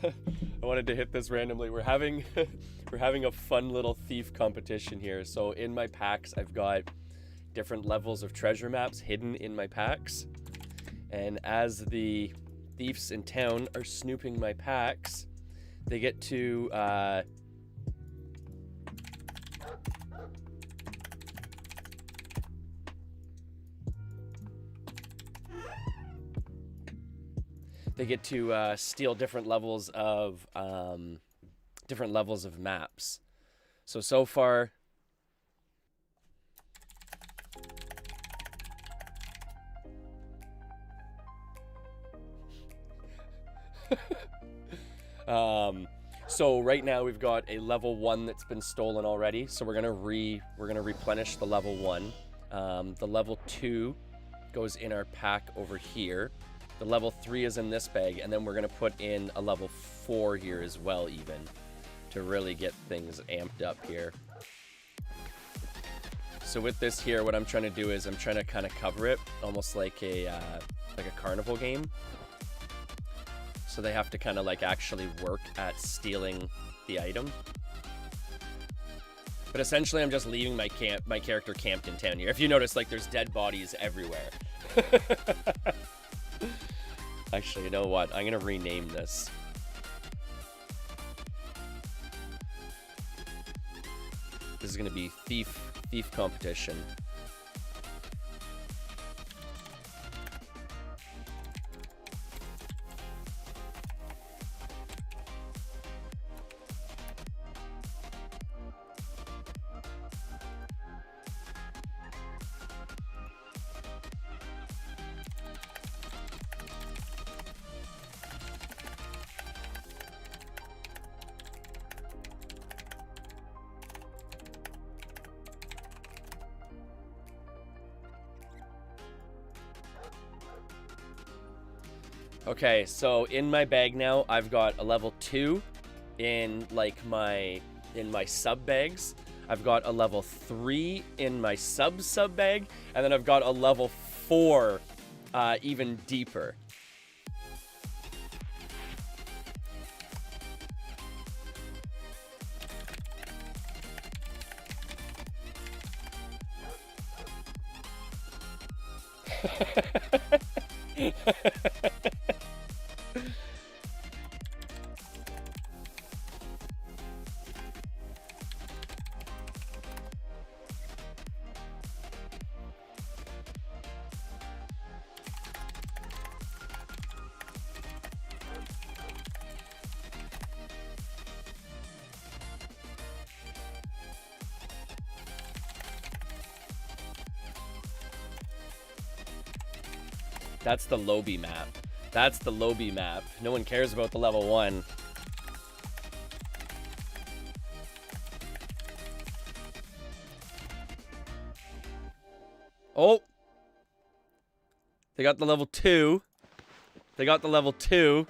I wanted to hit this randomly. We're having we're having a fun little thief competition here. So in my packs, I've got different levels of treasure maps hidden in my packs. And as the thieves in town are snooping my packs, they get to steal different levels of maps. So far, so right now we've got a level 1 that's been stolen already. So we're gonna replenish the level 1. The level 2 goes in our pack over here. The level 3 is in this bag, and then we're gonna put in a level 4 here as well, even to really get things amped up here. So with this here, what I'm trying to do is I'm trying to kind of cover it almost like a carnival game. So they have to kind of like actually work at stealing the item. But essentially, I'm just leaving my character camped in town here. If you notice, like, there's dead bodies everywhere. Actually, you know what? I'm gonna rename this. This is gonna be thief competition. Okay, so in my bag now, I've got a level 2 in like my sub bags. I've got a level 3 in my sub bag, and then I've got a level 4 even deeper. That's the lobby map. That's the lobby map. No one cares about the level 1. Oh! They got the level 2. They got the level 2.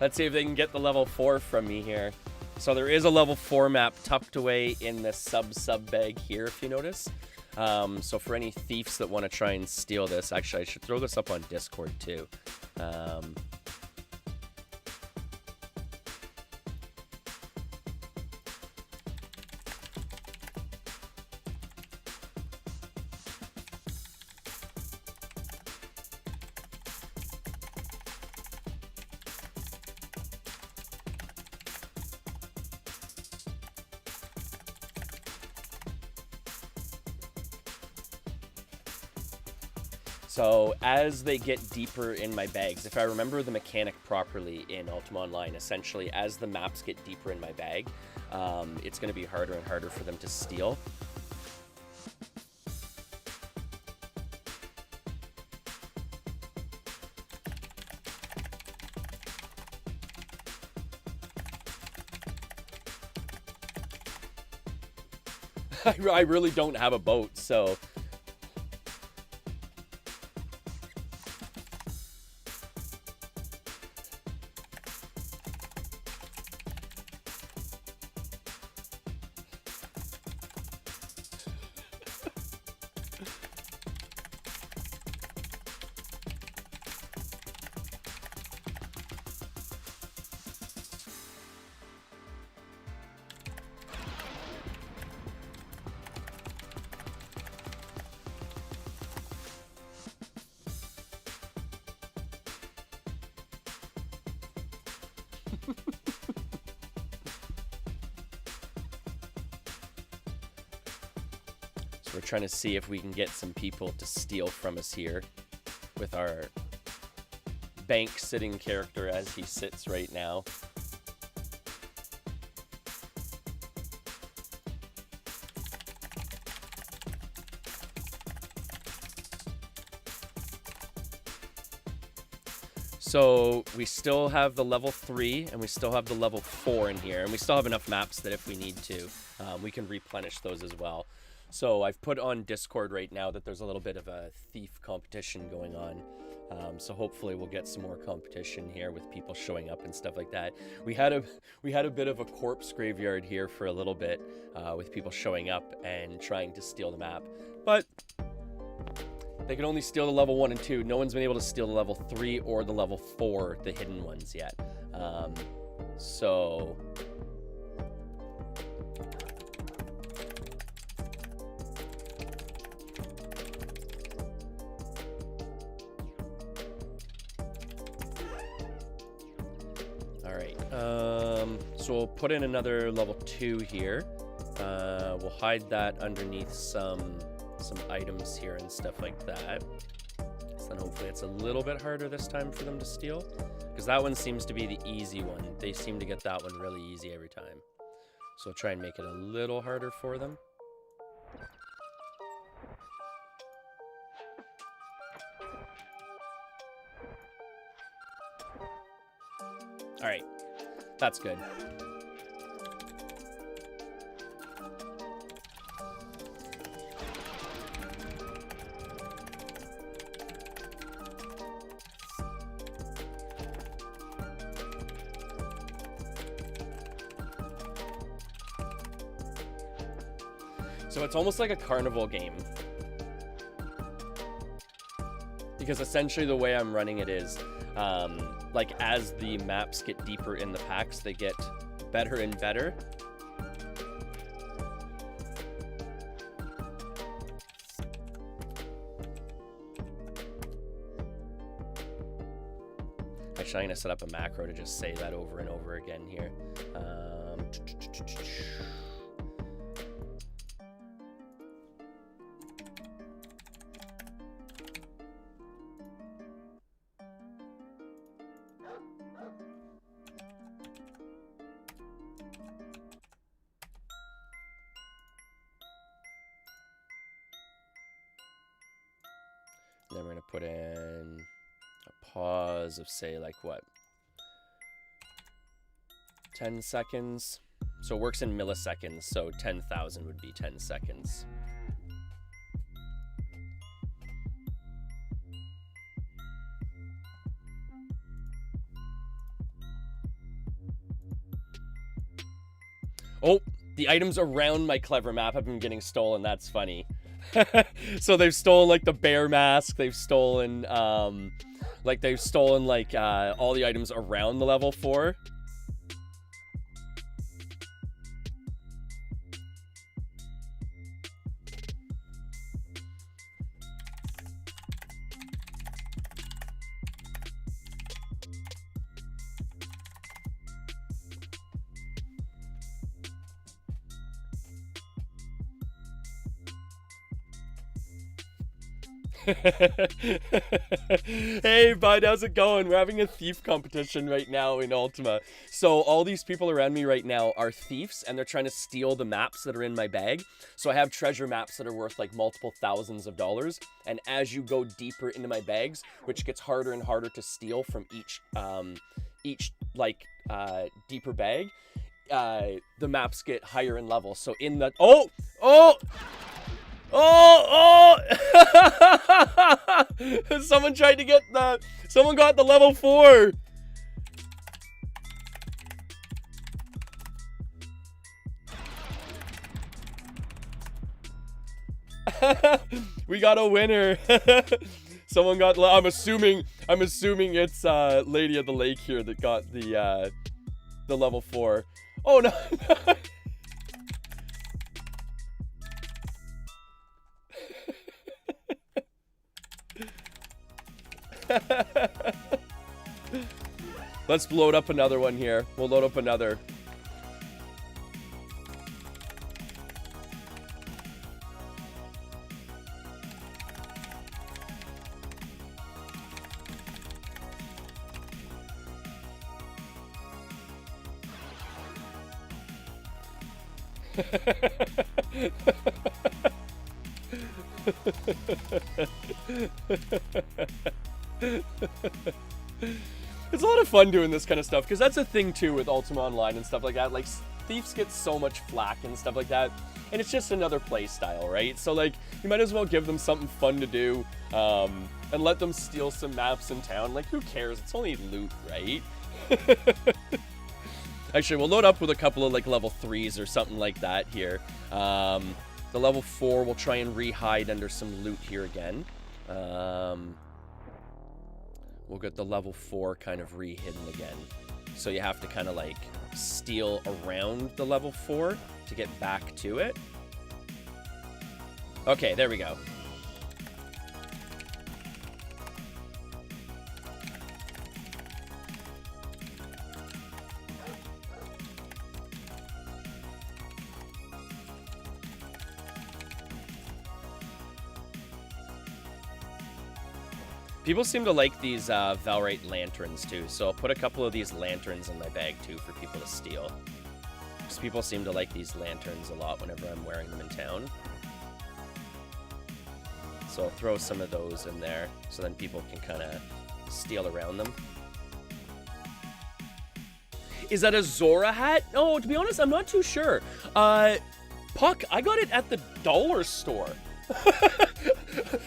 Let's see if they can get the level 4 from me here. So there is a level 4 map tucked away in the sub bag here, if you notice. So for any thieves that want to try and steal this, actually I should throw this up on Discord too. So as they get deeper in my bags, if I remember the mechanic properly in Ultima Online, essentially as the maps get deeper in my bag, it's going to be harder and harder for them to steal. I really don't have a boat, so... So we're trying to see if we can get some people to steal from us here with our bank sitting character as he sits right now. So we still have the level 3 and we still have the level 4 in here, and we still have enough maps that if we need to, we can replenish those as well. So I've put on Discord right now that there's a little bit of a thief competition going on. So hopefully we'll get some more competition here with people showing up and stuff like that. We had a bit of a corpse graveyard here for a little bit with people showing up and trying to steal the map, but they can only steal the level 1 and 2. No one's been able to steal the level 3 or the level 4, the hidden ones yet. So all right. So we'll put in another level 2 here. We'll hide that underneath some items here and stuff like that. So then hopefully it's a little bit harder this time for them to steal, because that one seems to be the easy one. They seem to get that one really easy every time. So we'll try and make it a little harder for them. All right, that's good. So it's almost like a carnival game, because essentially the way I'm running it is, like as the maps get deeper in the packs, they get better and better. Actually, I'm gonna set up a macro to just say that over and over again here. Then we're gonna put in a pause of, say, like what, 10 seconds. So it works in milliseconds, so 10,000 would be 10 seconds. Oh, the items around my clever map have been getting stolen. That's funny. So they've stolen like the bear mask. They've stolen all the items around the level 4. Hey bud, how's it going? We're having a thief competition right now in Ultima. So all these people around me right now are thieves, and they're trying to steal the maps that are in my bag. So I have treasure maps that are worth like multiple thousands of dollars, and as you go deeper into my bags, which gets harder and harder to steal from each deeper bag, the maps get higher in level. So in the someone tried to get someone got the level 4. We got a winner. Someone got, I'm assuming it's Lady of the Lake here that got the level 4. Oh no. Let's load up another one here. We'll load up another. It's a lot of fun doing this kind of stuff, because that's a thing too with Ultima Online and stuff like that. Like, thieves get so much flack and stuff like that, and it's just another play style, right? So like, you might as well give them something fun to do, and let them steal some maps in town. Like, who cares? It's only loot, right? Actually, we'll load up with a couple of like level 3s or something like that here. The level 4, we'll try and re-hide under some loot here again. We'll get the level 4 kind of re-hidden again. So you have to kind of like steal around the level 4 to get back to it. Okay, there we go. People seem to like these Valrite lanterns too, so I'll put a couple of these lanterns in my bag too for people to steal. Because people seem to like these lanterns a lot whenever I'm wearing them in town. So I'll throw some of those in there, so then people can kind of steal around them. Is that a Zora hat? No, to be honest, I'm not too sure. Puck, I got it at the dollar store.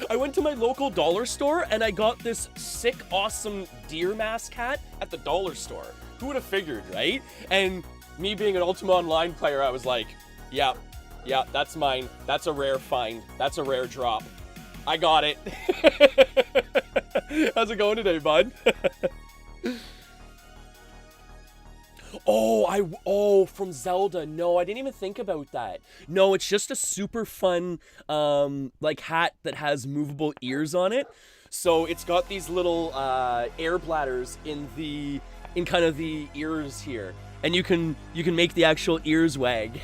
I went to my local dollar store and I got this sick, awesome deer mask hat at the dollar store. Who would have figured, right? And me being an Ultima Online player, I was like, yeah, that's mine. That's a rare find. That's a rare drop. I got it. How's it going today, bud? Oh, from Zelda. No, I didn't even think about that. No, it's just a super fun, like, hat that has movable ears on it. So it's got these little, air bladders in kind of the ears here. And you can make the actual ears wag.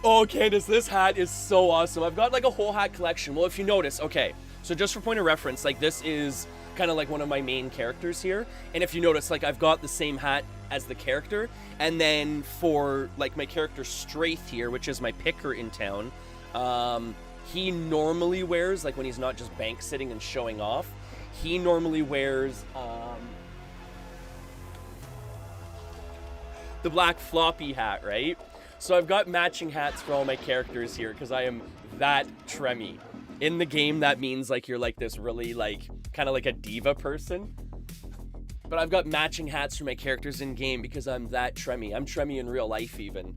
Oh, Candace, this hat is so awesome. I've got, like, a whole hat collection. Well, if you notice, okay. So just for point of reference, like, this is kind of like one of my main characters here. And if you notice, like, I've got the same hat as the character. And then for, like, my character Straith here, which is my picker in town, he normally wears, like, when he's not just bank sitting and showing off, he normally wears the black floppy hat, right? So I've got matching hats for all my characters here because I am that tremmy. In the game, that means, like, you're, like, this really, like, kind of like a diva person. But I've got matching hats for my characters in game because I'm that tremmy. I'm tremmy in real life, even.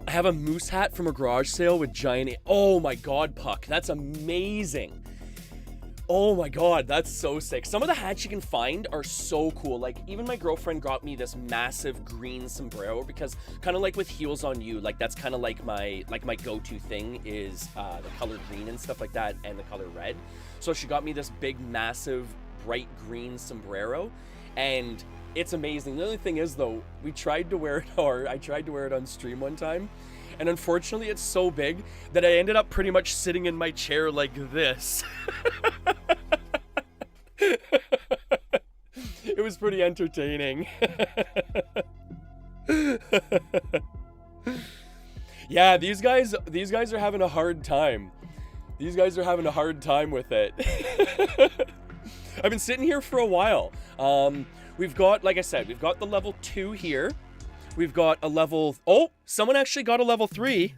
I have a moose hat from a garage sale with giant... Oh my god, Puck. That's amazing. Oh my god, that's so sick. Some of the hats you can find are so cool. Like, even my girlfriend got me this massive green sombrero because kind of like with Heels on You, like, that's kind of like my go-to thing is the color green and stuff like that and the color red. So she got me this big, massive, bright green sombrero and it's amazing. The only thing is, though, I tried to wear it on stream one time. And unfortunately, it's so big that I ended up pretty much sitting in my chair like this. It was pretty entertaining. Yeah, these guys are having a hard time. These guys are having a hard time with it. I've been sitting here for a while. We've got, like I said, we've got the level 2 here. We've got a level... Oh, someone actually got a level 3.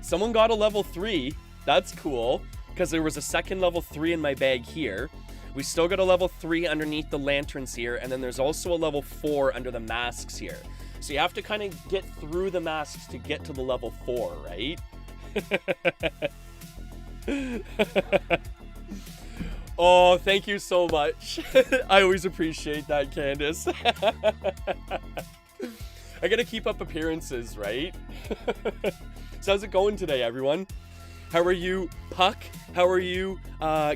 Someone got a level 3. That's cool, because there was a second level 3 in my bag here. We still got a level 3 underneath the lanterns here, and then there's also a level 4 under the masks here. So you have to kind of get through the masks to get to the level 4, right? Oh, thank you so much. I always appreciate that, Candace. I gotta keep up appearances, right? So how's it going today, everyone? How are you, Puck? How are you,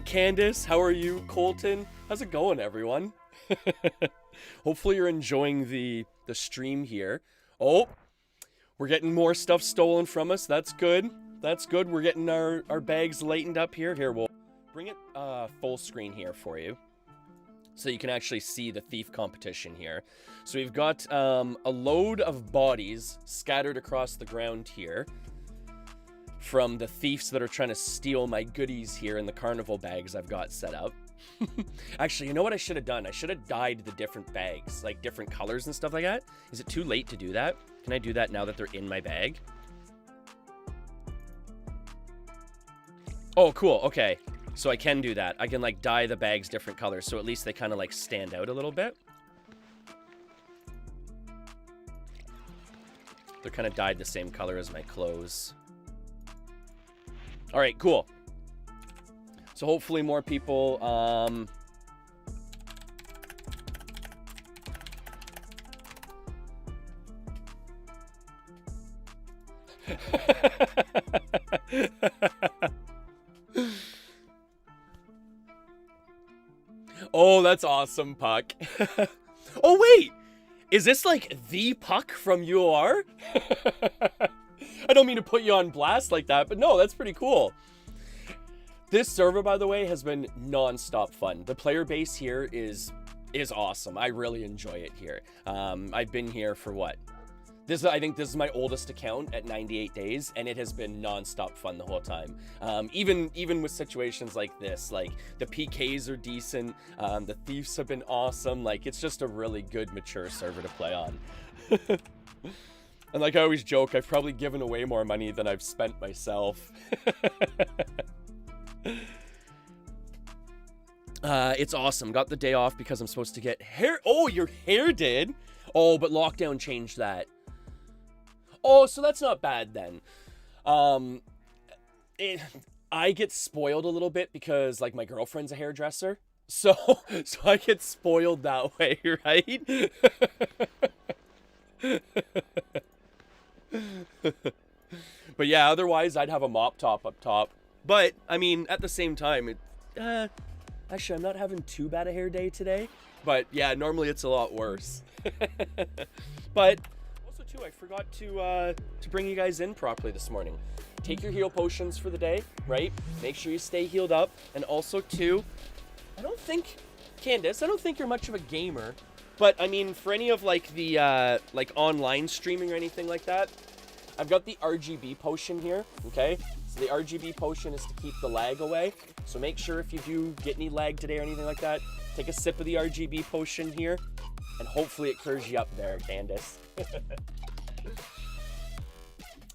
Candace? How are you, Colton? How's it going, everyone? Hopefully you're enjoying the stream here. Oh, we're getting more stuff stolen from us. That's good. That's good. We're getting our bags lightened up here. Here, we'll bring it full screen here for you, so you can actually see the thief competition here. So we've got a load of bodies scattered across the ground here from the thieves that are trying to steal my goodies here in the carnival bags I've got set up. Actually, you know what I should have done? I should have dyed the different bags, like different colors and stuff like that. Is it too late to do that? Can I do that now that they're in my bag? Oh, cool. Okay. So I can do that. I can like dye the bags different colors, so at least they kind of like stand out a little bit. They're kind of dyed the same color as my clothes. All right, cool. So hopefully more people, Oh, that's awesome, Puck. Oh, wait! Is this like the Puck from UOR? I don't mean to put you on blast like that, but no, that's pretty cool. This server, by the way, has been non-stop fun. The player base here is awesome. I really enjoy it here. I've been here for what? I think this is my oldest account at 98 days, and it has been non-stop fun the whole time. Even with situations like this, like the PKs are decent, the thieves have been awesome. Like, it's just a really good, mature server to play on. And like I always joke, I've probably given away more money than I've spent myself. It's awesome. Got the day off because I'm supposed to get hair. Oh, your hair did? Oh, but lockdown changed that. Oh, so that's not bad then. I get spoiled a little bit because like my girlfriend's a hairdresser. So I get spoiled that way, right? But yeah, otherwise I'd have a mop top up top. But I mean, at the same time, actually I'm not having too bad a hair day today. But yeah, normally it's a lot worse. But also too, I forgot to bring you guys in properly this morning. Take your heal potions for the day, right? Make sure you stay healed up. And also too, I don't think, Candace, I don't think you're much of a gamer. But I mean, for any of like the like online streaming or anything like that, I've got the RGB potion here, okay? So the RGB potion is to keep the lag away. So make sure if you do get any lag today or anything like that, take a sip of the RGB potion here, and hopefully it clears you up there, Candace.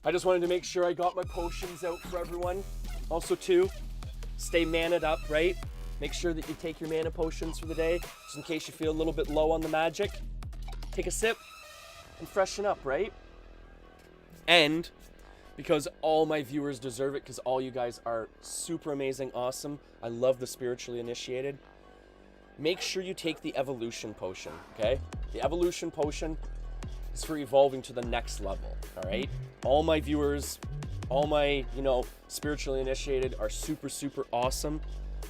I just wanted to make sure I got my potions out for everyone. Also too, stay mana'd up, right? Make sure that you take your mana potions for the day, just in case you feel a little bit low on the magic. Take a sip and freshen up, right? And because all my viewers deserve it, because all you guys are super amazing, awesome. I love the spiritually initiated. Make sure you take the evolution potion, okay? The evolution potion is for evolving to the next level, all right? All my viewers, all my, you know, spiritually initiated are super, super awesome,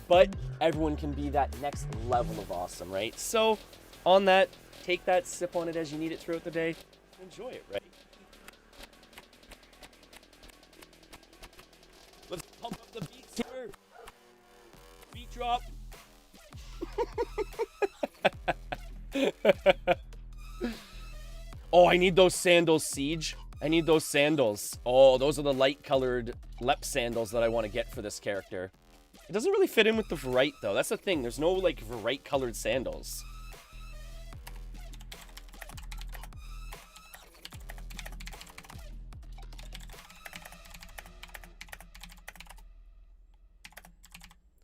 but everyone can be that next level of awesome, right? So on that, take that, sip on it as you need it throughout the day. Enjoy it, right? Let's pump up the beats here. Beat drop. Oh, I need those sandals, Siege. I need those sandals. Oh, those are the light-colored lep sandals that I want to get for this character. It doesn't really fit in with the Verite, though. That's the thing. There's no, like, Verite-colored sandals.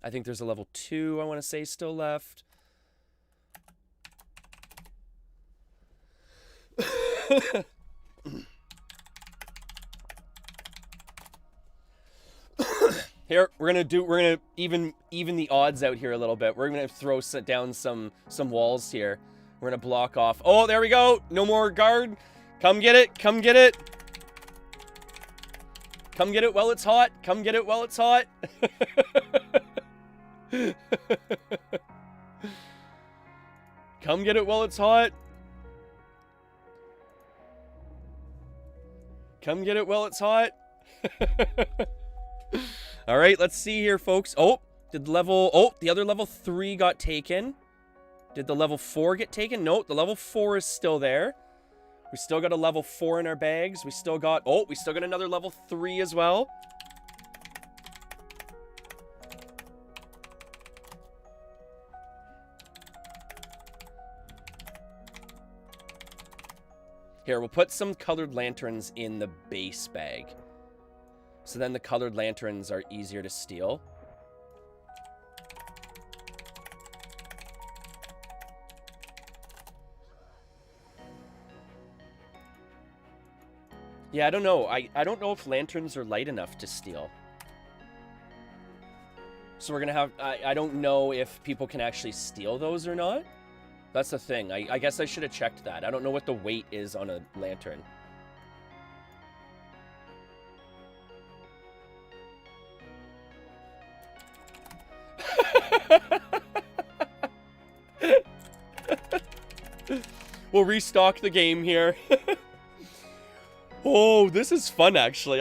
I think there's a level 2, I want to say, still left. Here, we're gonna even the odds out here a little bit. We're gonna throw down some walls here. We're gonna block off. Oh, there we go. No more guard. Come get it. Come get it. Come get it while it's hot. Come get it while it's hot. Come get it while it's hot. Come get it while it's hot. All right, let's see here, folks. Oh, the other level 3 got taken. Did the level 4 get taken? Nope, the level 4 is still there. We still got a level 4 in our bags. We still got another level 3 as well. Here, we'll put some colored lanterns in the base bag. So then the colored lanterns are easier to steal. Yeah, I don't know. I don't know if lanterns are light enough to steal. So we're gonna have... I don't know if people can actually steal those or not. That's the thing. I guess I should have checked that. I don't know what the weight is on a lantern. We'll restock the game here. Oh, this is fun, actually.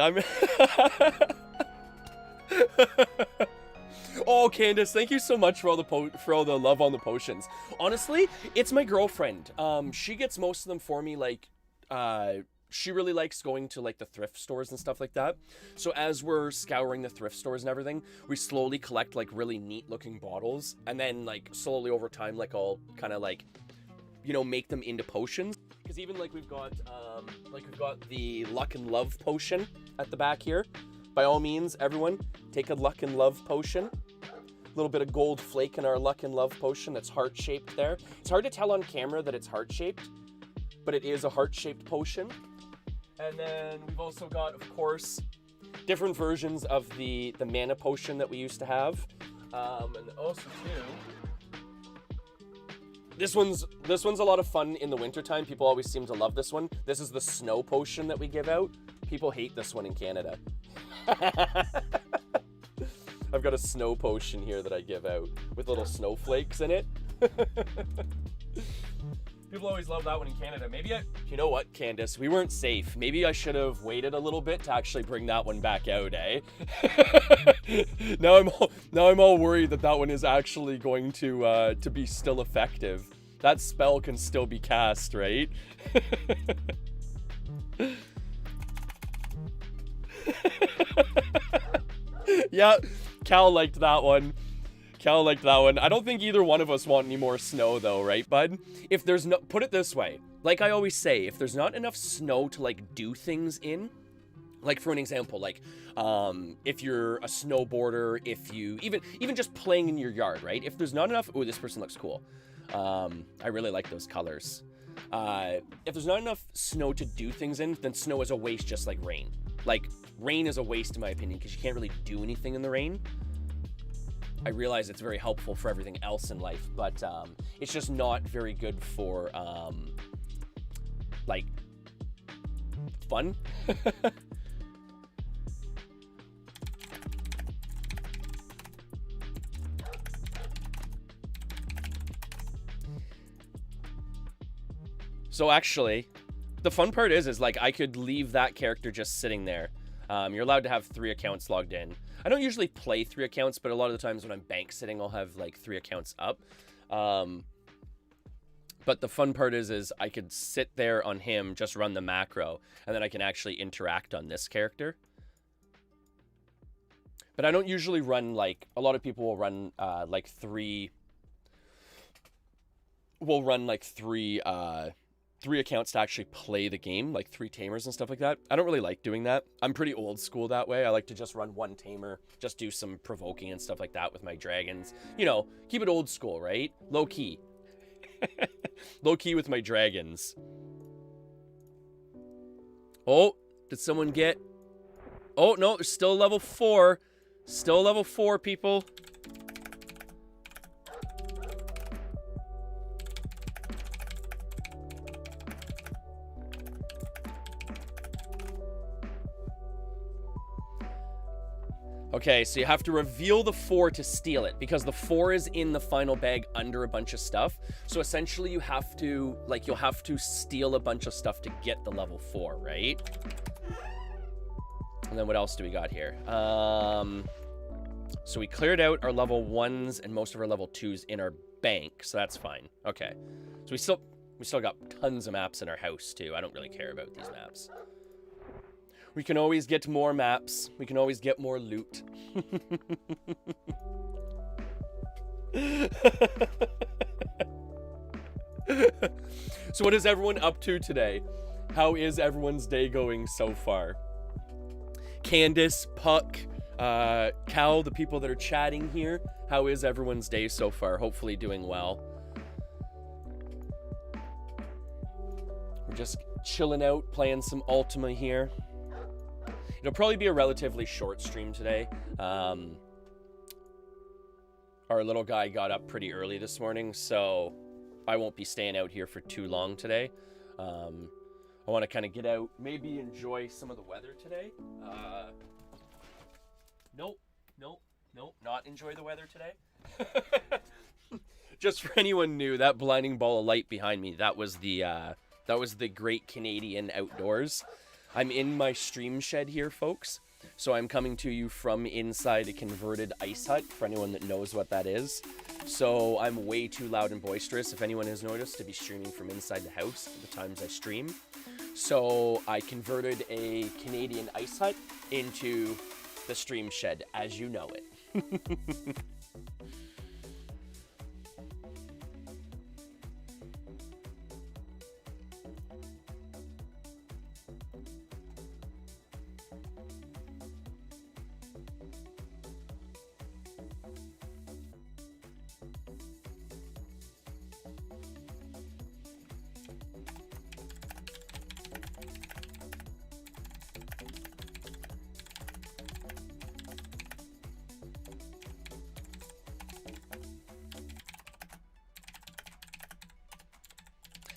Oh, Candace, thank you so much for all the love on the potions. Honestly, it's my girlfriend. She gets most of them for me. Like, she really likes going to like the thrift stores and stuff like that. So as we're scouring the thrift stores and everything, we slowly collect like really neat looking bottles, and then like slowly over time, like I'll kind of like, you know, make them into potions. Because even like we've got the luck and love potion at the back here. By all means, everyone, take a luck and love potion. A little bit of gold flake in our luck and love potion that's heart-shaped there. It's hard to tell on camera that it's heart-shaped, but it is a heart-shaped potion. And then we've also got, of course, different versions of the mana potion that we used to have. And also, too, this one's a lot of fun in the wintertime. People always seem to love this one. This is the snow potion that we give out. People hate this one in Canada. I've got a snow potion here that I give out with little snowflakes in it. People always love that one in Canada. Maybe you know what, Candace? We weren't safe. Maybe I should have waited a little bit to actually bring that one back out, eh? Now I'm all worried that one is actually going to be still effective. That spell can still be cast, right? Yeah, Cal liked that one. I don't think either one of us want any more snow though, right, bud? If there's no... Put it this way. Like I always say, if there's not enough snow to, like, do things in... Like, for an example, like, if you're a snowboarder, if you... Even just playing in your yard, right? If there's not enough... Oh, this person looks cool. I really like those colors. If there's not enough snow to do things in, then snow is a waste just like rain. Like, rain is a waste in my opinion, because you can't really do anything in the rain. I realize it's very helpful for everything else in life, but it's just not very good for, like, fun. So actually, the fun part is like I could leave that character just sitting there. You're allowed to have 3 accounts logged in. I don't usually play 3 accounts, but a lot of the times when I'm bank sitting, I'll have like 3 accounts up. But the fun part is I could sit there on him, just run the macro, and then I can actually interact on this character. But I don't usually run, like, a lot of people will run like 3 accounts to actually play the game, like 3 tamers and stuff like that. I don't really like doing that. I'm pretty old school that way. I like to just run 1 tamer, just do some provoking and stuff like that with my dragons. You know, keep it old school, right? Low key. Low key with my dragons. Oh, did someone get... Oh, no, there's still level 4. Still level 4, people. Okay, so you have to reveal the 4 to steal it, because the 4 is in the final bag under a bunch of stuff. So essentially you have to, like, you'll have to steal a bunch of stuff to get the level 4, right? And then what else do we got here? So we cleared out our level 1s and most of our level 2s in our bank, so that's fine. Okay. So we still got tons of maps in our house too. I don't really care about these maps. We can always get more maps. We can always get more loot. So what is everyone up to today? How is everyone's day going so far? Candace, Puck, Cal, the people that are chatting here, how is everyone's day so far? Hopefully doing well. We're just chilling out, playing some Ultima here. It'll probably be a relatively short stream today. Our little guy got up pretty early this morning, so I won't be staying out here for too long today. I want to kind of get out, maybe enjoy some of the weather today. Nope, not enjoy the weather today. Just for anyone new, that blinding ball of light behind me, that was the Great Canadian Outdoors. I'm in my stream shed here, folks. So I'm coming to you from inside a converted ice hut, for anyone that knows what that is. So I'm way too loud and boisterous, if anyone has noticed, to be streaming from inside the house at the times I stream. So I converted a Canadian ice hut into the stream shed, as you know it.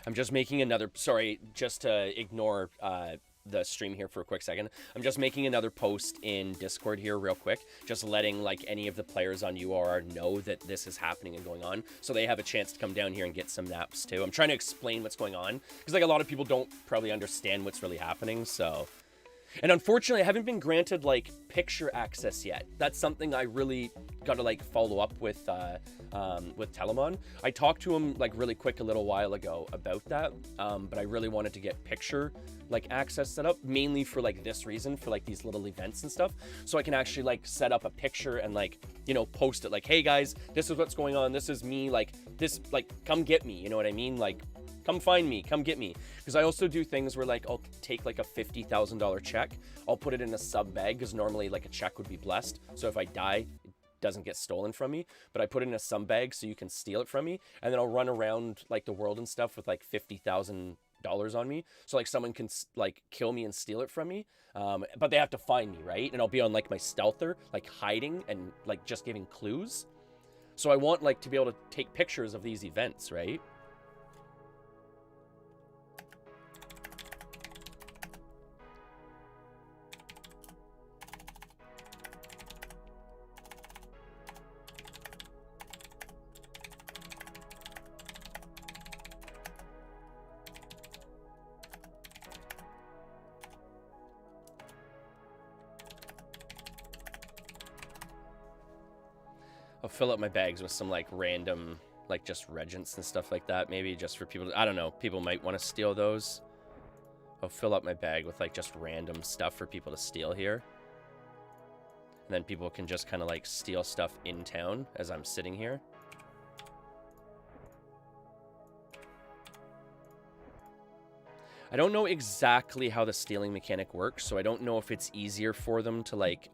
I'm just making another, sorry, just to ignore the stream here for a quick second. I'm just making another post in Discord here real quick, just letting like any of the players on URR know that this is happening and going on, so they have a chance to come down here and get some naps too. I'm trying to explain what's going on, because like a lot of people don't probably understand what's really happening, so... And unfortunately, I haven't been granted, like, picture access yet. That's something I really got to, like, follow up with Telemon. I talked to him, like, really quick a little while ago about that, but I really wanted to get picture, like, access set up, mainly for, like, this reason, for, like, these little events and stuff, so I can actually, like, set up a picture and, like, you know, post it, like, hey, guys, this is what's going on, this is me, like, this, like, come get me, you know what I mean? Like, come find me, come get me. Because I also do things where, like, I'll take, like, a $50,000 check, I'll put it in a sub bag, because normally, like, a check would be blessed, so if I die, it doesn't get stolen from me, but I put it in a sub bag so you can steal it from me, and then I'll run around, like, the world and stuff with, like, $50,000 on me, so, like, someone can, like, kill me and steal it from me, but they have to find me, right? And I'll be on, like, my stealther, like, hiding and, like, just giving clues. So I want, like, to be able to take pictures of these events, right? I'll fill up my bags with some, like, random, like, just regents and stuff like that. Maybe just for people to, I don't know, people might want to steal those. I'll fill up my bag with, like, just random stuff for people to steal here. And then people can just kind of, like, steal stuff in town as I'm sitting here. I don't know exactly how the stealing mechanic works, so I don't know if it's easier for them to, like,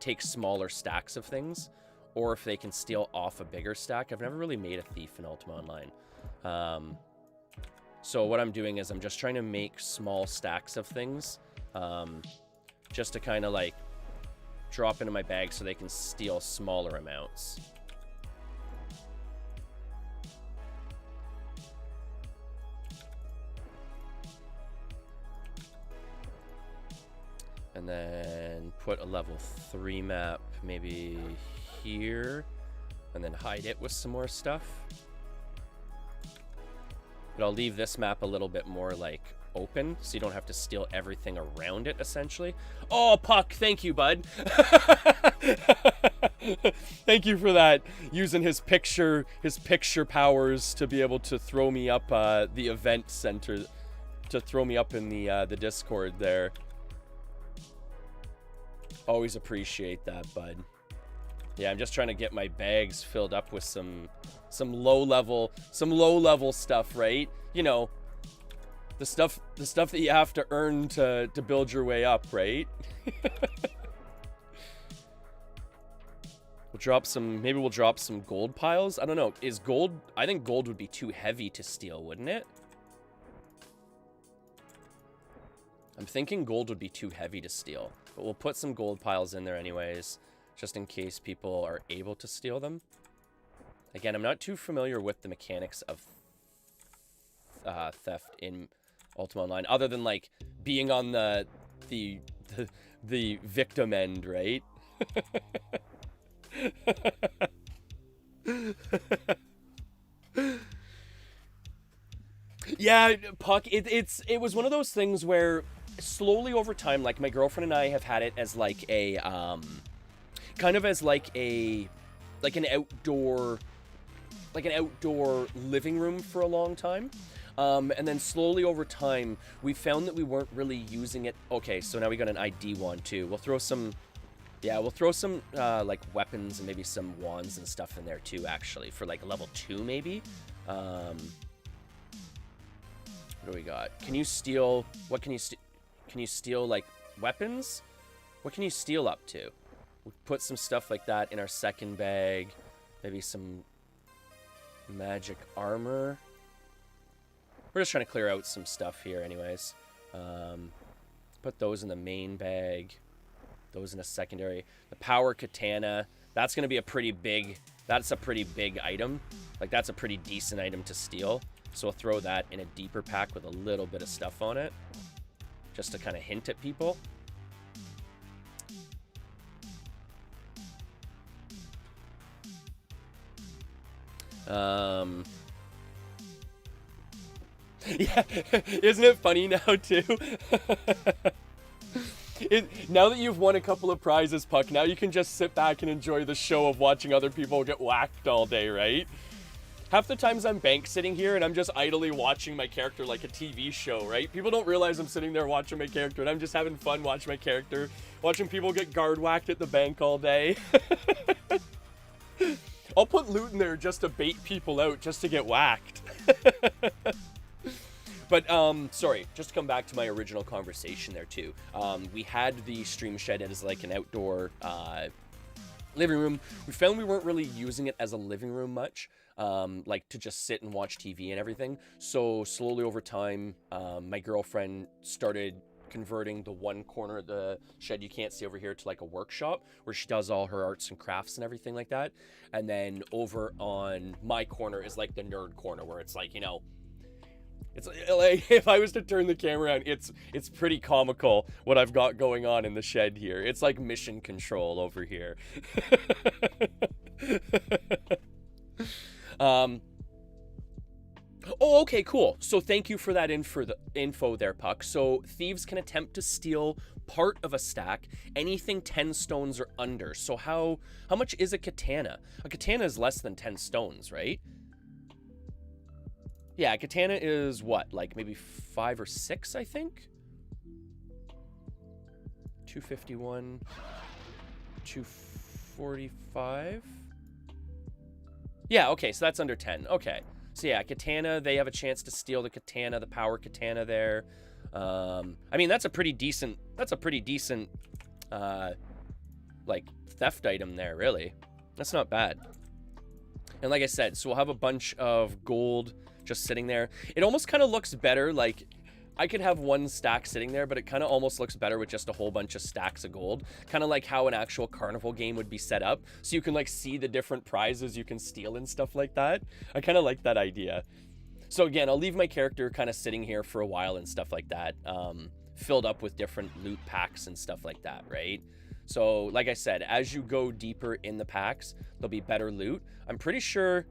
take smaller stacks of things, or if they can steal off a bigger stack. I've never really made a thief in Ultima Online. So what I'm doing is I'm just trying to make small stacks of things, just to kind of, like, drop into my bag so they can steal smaller amounts. And then put a level 3 map maybe here. And then hide it with some more stuff. But I'll leave this map a little bit more like open, so you don't have to steal everything around it, essentially. Oh, Puck, thank you, bud. Thank you for that. Using his picture powers to be able to throw me up the event center, to throw me up in the Discord there. Always appreciate that, bud. Yeah, I'm just trying to get my bags filled up with some low level stuff, right? You know, the stuff that you have to earn to build your way up, right? Maybe we'll drop some gold piles. I don't know. I think gold would be too heavy to steal, wouldn't it? I'm thinking gold would be too heavy to steal, but we'll put some gold piles in there anyways, just in case people are able to steal them. Again, I'm not too familiar with the mechanics of theft in Ultima Online, other than like being on the victim end, right? Yeah, Puck, it was one of those things where slowly over time, like my girlfriend and I have had it as like a kind of as like an outdoor living room for a long time. And then slowly over time, we found that we weren't really using it. Okay, so now we got an ID wand too. We'll throw some like weapons and maybe some wands and stuff in there too, actually, for like level 2 maybe. What do we got? Can you steal? What can you steal? Can you steal like weapons? What can you steal up to? We'll put some stuff like that in our second bag. Maybe some magic armor. We're just trying to clear out some stuff here anyways. Put those in the main bag. Those in a secondary. The power katana. That's going to be a pretty big item. Like, that's a pretty decent item to steal. So we'll throw that in a deeper pack with a little bit of stuff on it. Just to kind of hint at people. Yeah, isn't it funny now too? Now that you've won a couple of prizes, Puck, now you can just sit back and enjoy the show of watching other people get whacked all day, right? Half the times I'm bank sitting here and I'm just idly watching my character like a TV show, right? People don't realize I'm sitting there watching my character and I'm just having fun watching my character, watching people get guard whacked at the bank all day. I'll put loot in there just to bait people out, just to get whacked. But, sorry, just to come back to my original conversation there, too. We had the stream shed as, like, an outdoor, living room. We found we weren't really using it as a living room much, like, to just sit and watch TV and everything. So, slowly over time, my girlfriend started converting the one corner of the shed you can't see over here to, like, a workshop, where she does all her arts and crafts and everything like that. And then over on my corner is, like, the nerd corner, where it's, like, you know, it's like, if I was to turn the camera on, it's pretty comical what I've got going on in the shed here. It's like mission control over here. Oh, okay, cool. So thank you for that info there, Puck. So thieves can attempt to steal part of a stack, anything 10 stones or under. So how much is a katana? A katana is less than 10 stones, right? Yeah, katana is what, like maybe 5 or 6, I think? 251, 245. Yeah, okay, so that's under 10. Okay. So yeah, katana, they have a chance to steal the katana, the power katana there. I mean, that's a pretty decent, like, theft item there, really. That's not bad. And like I said, so we'll have a bunch of gold just sitting there. It almost kind of looks better, like, I could have one stack sitting there, but it kind of almost looks better with just a whole bunch of stacks of gold. Kind of like how an actual carnival game would be set up. So you can, like, see the different prizes you can steal and stuff like that. I kind of like that idea. So again, I'll leave my character kind of sitting here for a while and stuff like that. filled up with different loot packs and stuff like that, right? So, like I said, as you go deeper in the packs, there'll be better loot. I'm pretty sure...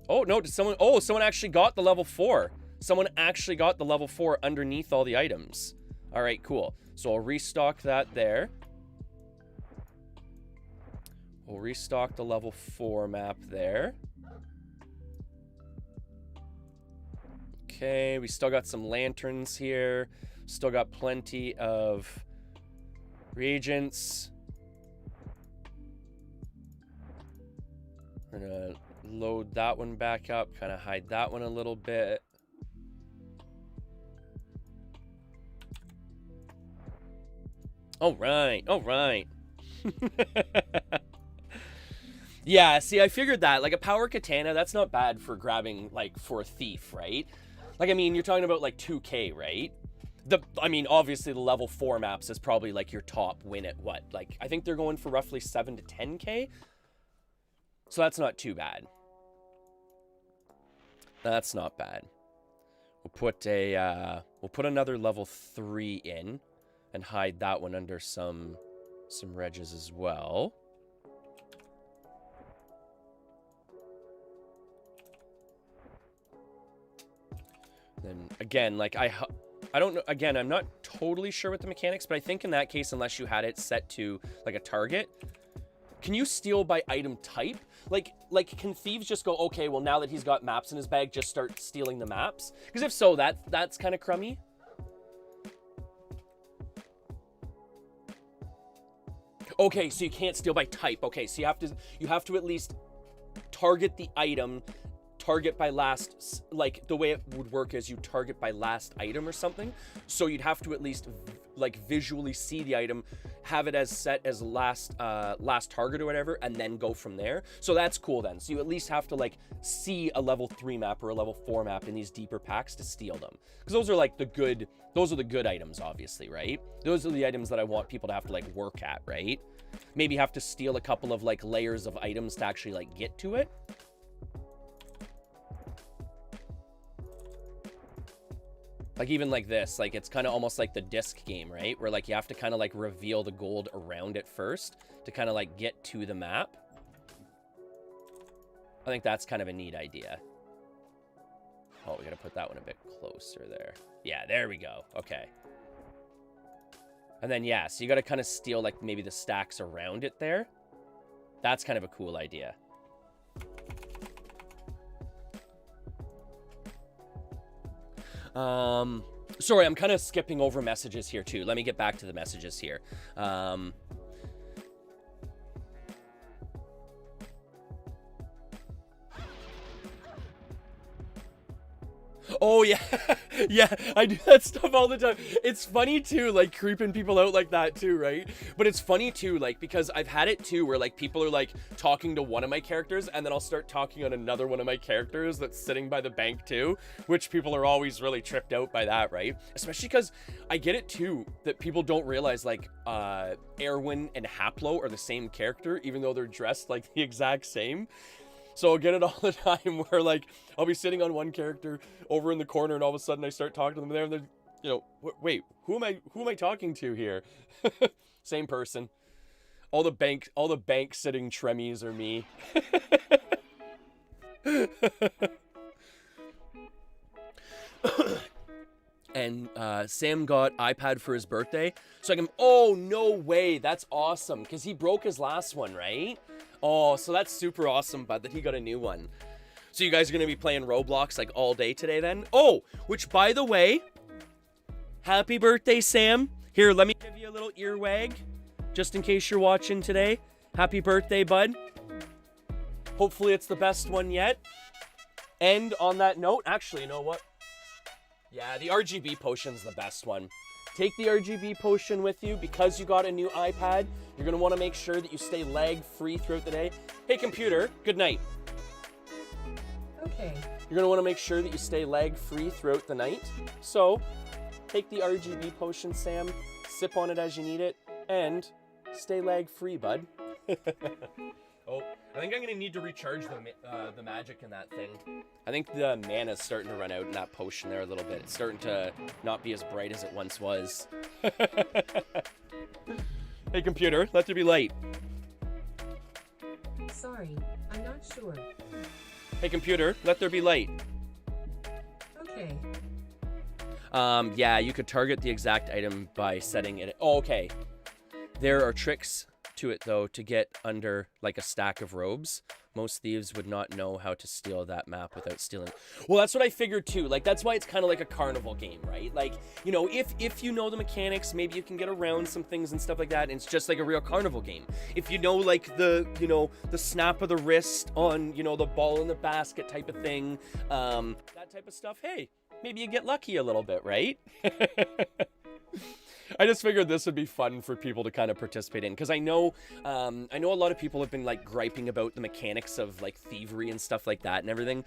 Oh, no, did someone... Oh, someone actually got the level 4. Someone actually got the level 4 underneath all the items. All right, cool. So I'll restock that there. We'll restock the level 4 map there. Okay, we still got some lanterns here. Still got plenty of reagents. We're gonna load that one back up, kind of hide that one a little bit. All right, all right. Yeah, see, I figured that. Like, a power katana, that's not bad for grabbing, like, for a thief, right? Like, I mean, you're talking about, like, 2K, right? I mean, obviously, the level 4 maps is probably, like, your top win at what? Like, I think they're going for roughly 7 to 10K. So that's not too bad. That's not bad. We'll put another level 3 in and hide that one under some regs as well. Then again, like I don't know, again, I'm not totally sure with the mechanics, but I think in that case, unless you had it set to like a target, can you steal by item type? Like can thieves just go, okay, well, now that he's got maps in his bag, just start stealing the maps? Because if so, that's kind of crummy. Okay, so you can't steal by type. Okay, so you have to at least target the item, target by last, like the way it would work is you target by last item or something. So you'd have to at least like visually see the item, have it as set as last target or whatever, and then go from there. So that's cool then. So you at least have to like see a level 3 map or a level 4 map in these deeper packs to steal them. Because those are like those are the good items, obviously, right? Those are the items that I want people to have to like work at, right? Maybe have to steal a couple of like layers of items to actually like get to it. Like even like this, like it's kind of almost like the disc game, right? Where like you have to kind of like reveal the gold around it first to kind of like get to the map. I think that's kind of a neat idea. Oh, we gotta put that one a bit closer there. Yeah, there we go. Okay. And then, yeah, so you gotta kind of steal like maybe the stacks around it there. That's kind of a cool idea. Sorry, I'm kind of skipping over messages here too. Let me get back to the messages here. Oh, yeah. Yeah, I do that stuff all the time. It's funny, too, like, creeping people out like that, too, right? But it's funny, too, like, because I've had it, too, where, like, people are, like, talking to one of my characters, and then I'll start talking on another one of my characters that's sitting by the bank, too, which people are always really tripped out by that, right? Especially because I get it, too, that people don't realize, like, Erwin and Haplo are the same character, even though they're dressed, like, the exact same. So I'll get it all the time where, like, I'll be sitting on one character over in the corner and all of a sudden I start talking to them there and they're, you know, wait, who am I talking to here? Same person. All the bank sitting Tremmies are me. And Sam got iPad for his birthday. So I can, oh, no way. That's awesome. Because he broke his last one, right? Oh, so that's super awesome, bud, that he got a new one. So you guys are going to be playing Roblox like all day today then? Oh, which by the way, happy birthday, Sam. Here, let me give you a little earwag just in case you're watching today. Happy birthday, bud. Hopefully it's the best one yet. And on that note, actually, you know what? Yeah, the RGB potion's the best one. Take the RGB potion with you because you got a new iPad. You're going to want to make sure that you stay lag-free throughout the day. Hey, computer, good night. Okay. You're going to want to make sure that you stay lag-free throughout the night. So, take the RGB potion, Sam, sip on it as you need it, and stay lag-free, bud. Oh, I think I'm gonna need to recharge the magic in that thing. I think the mana's starting to run out in that potion there a little bit. It's starting to not be as bright as it once was. Hey computer, let there be light. Sorry, I'm not sure. Hey computer, let there be light. Okay. Yeah, you could target the exact item by setting it. Oh, okay. There are tricks to it though to get under like a stack of robes. Most thieves would not know how to steal that map without stealing. Well, that's what I figured too. Like that's why it's kind of like a carnival game, right? Like, you know, if you know the mechanics, maybe you can get around some things and stuff like that, and it's just like a real carnival game. If you know like the, you know, the snap of the wrist on, you know, the ball in the basket type of thing, that type of stuff, hey, maybe you get lucky a little bit, right? I just figured this would be fun for people to kind of participate in, because I know a lot of people have been like griping about the mechanics of like thievery and stuff like that and everything.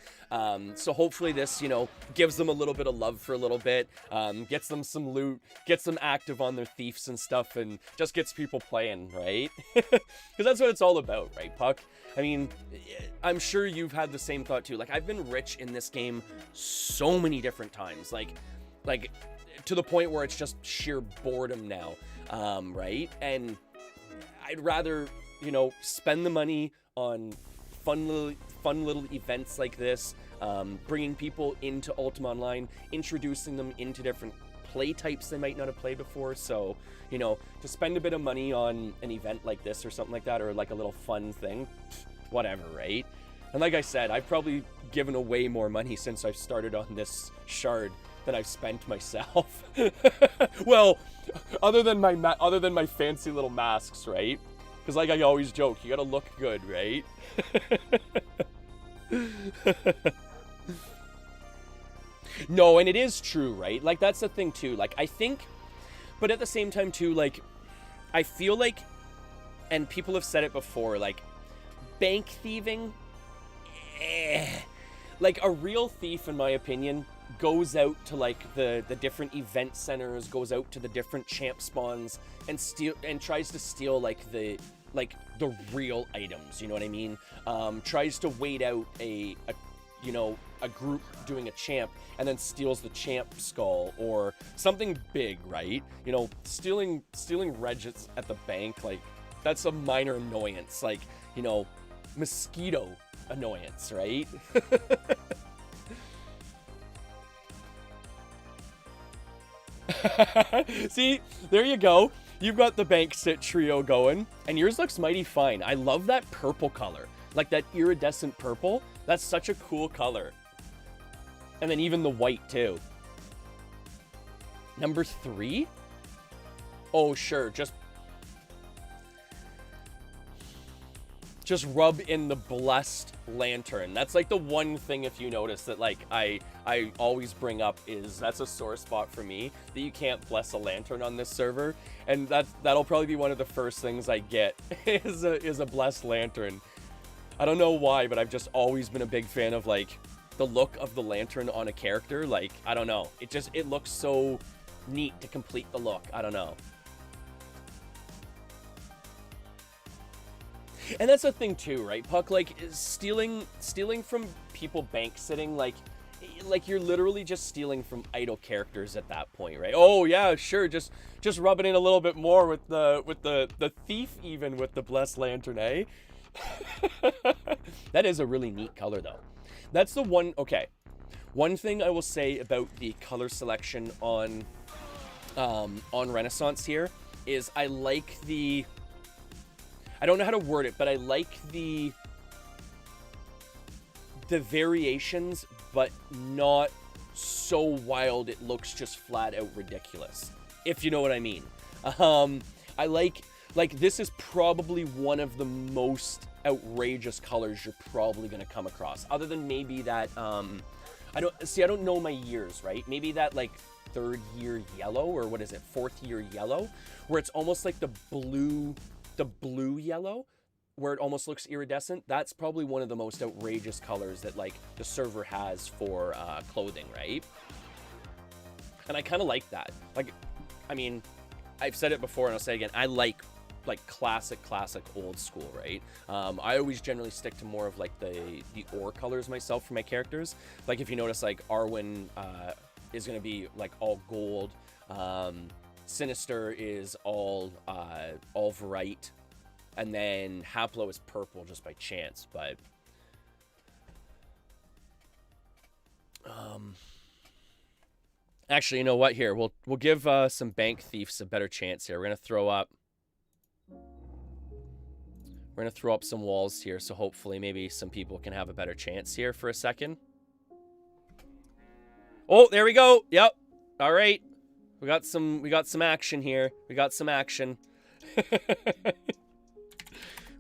So hopefully this, you know, gives them a little bit of love for a little bit, gets them some loot, gets them active on their thieves and stuff, and just gets people playing, right? Because that's what it's all about, right, Puck? I mean, I'm sure you've had the same thought too. Like, I've been rich in this game so many different times, like to the point where it's just sheer boredom now, right? And I'd rather, you know, spend the money on fun little events like this, bringing people into Ultima Online, introducing them into different play types they might not have played before. So, you know, to spend a bit of money on an event like this or something like that, or like a little fun thing, whatever, right? And like I said, I've probably given away more money since I've started on this shard than I've spent myself. Well, other than my fancy little masks, right? Because like I always joke, you gotta look good, right? No, and it is true, right? Like that's the thing too. Like I think, but at the same time too, like I feel like, and people have said it before, like bank thieving, like a real thief, in my opinion, goes out to like the different event centers, goes out to the different champ spawns and tries to steal like the real items, you know what I mean? Tries to wait out a group doing a champ and then steals the champ skull or something big, right? You know, stealing regits at the bank, like that's a minor annoyance, like, you know, mosquito annoyance, right? See, there you go. You've got the bank sit trio going, and yours looks mighty fine. I love that purple color, like that iridescent purple. That's such a cool color. And then even the white too. Number 3? Oh, sure. Just rub in the blessed lantern. That's like the one thing, if you notice, that like I always bring up, is that's a sore spot for me, that you can't bless a lantern on this server, and that'll probably be one of the first things I get is a blessed lantern. I don't know why, but I've just always been a big fan of like the look of the lantern on a character. Like, I don't know, it looks so neat to complete the look. I don't know. And that's the thing too, right, Puck? Like, stealing from people bank sitting, like you're literally just stealing from idle characters at that point, right? Oh yeah, sure, just rub it in a little bit more with the thief, even with the blessed lantern, eh? That is a really neat color though. That's the one. Okay, one thing I will say about the color selection on Renaissance here is I like the, I don't know how to word it, but I like the variations, but not so wild it looks just flat out ridiculous, if you know what I mean. I like this is probably one of the most outrageous colors you're probably going to come across, other than maybe that I don't know my years, right? Maybe that like 3rd year yellow, or what is it, 4th year yellow, where it's almost like the blue yellow, where it almost looks iridescent. That's probably one of the most outrageous colors that like the server has for clothing, right? And I kind of like that. Like, I mean, I've said it before and I'll say it again, I like like classic old school, right? I always generally stick to more of like the ore colors myself for my characters. Like if you notice, like Arwen is gonna be like all gold. Sinister is all bright, and then Haplo is purple just by chance. But actually, you know what? Here, we'll give some bank thieves a better chance here. We're gonna throw up some walls here, so hopefully maybe some people can have a better chance here for a second. Oh, there we go. Yep. All right. We got some action here. We got some action.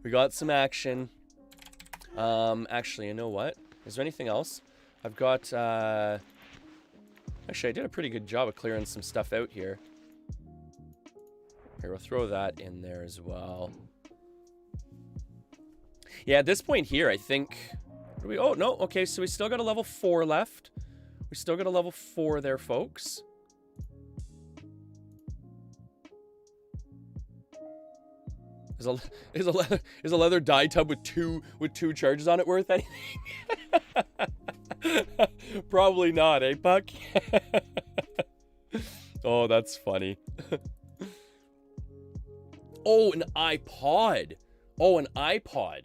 We got some action. Actually, you know what? Is there anything else? I've got actually, I did a pretty good job of clearing some stuff out here. Here, we'll throw that in there as well. Yeah, at this point here, I think... Oh, no. Okay, so we still got a level 4 left. We still got a level 4 there, folks. Is a leather dye tub with two charges on it worth anything? Probably not, eh, Puck? Oh, that's funny. Oh, an iPod. Oh, an iPod.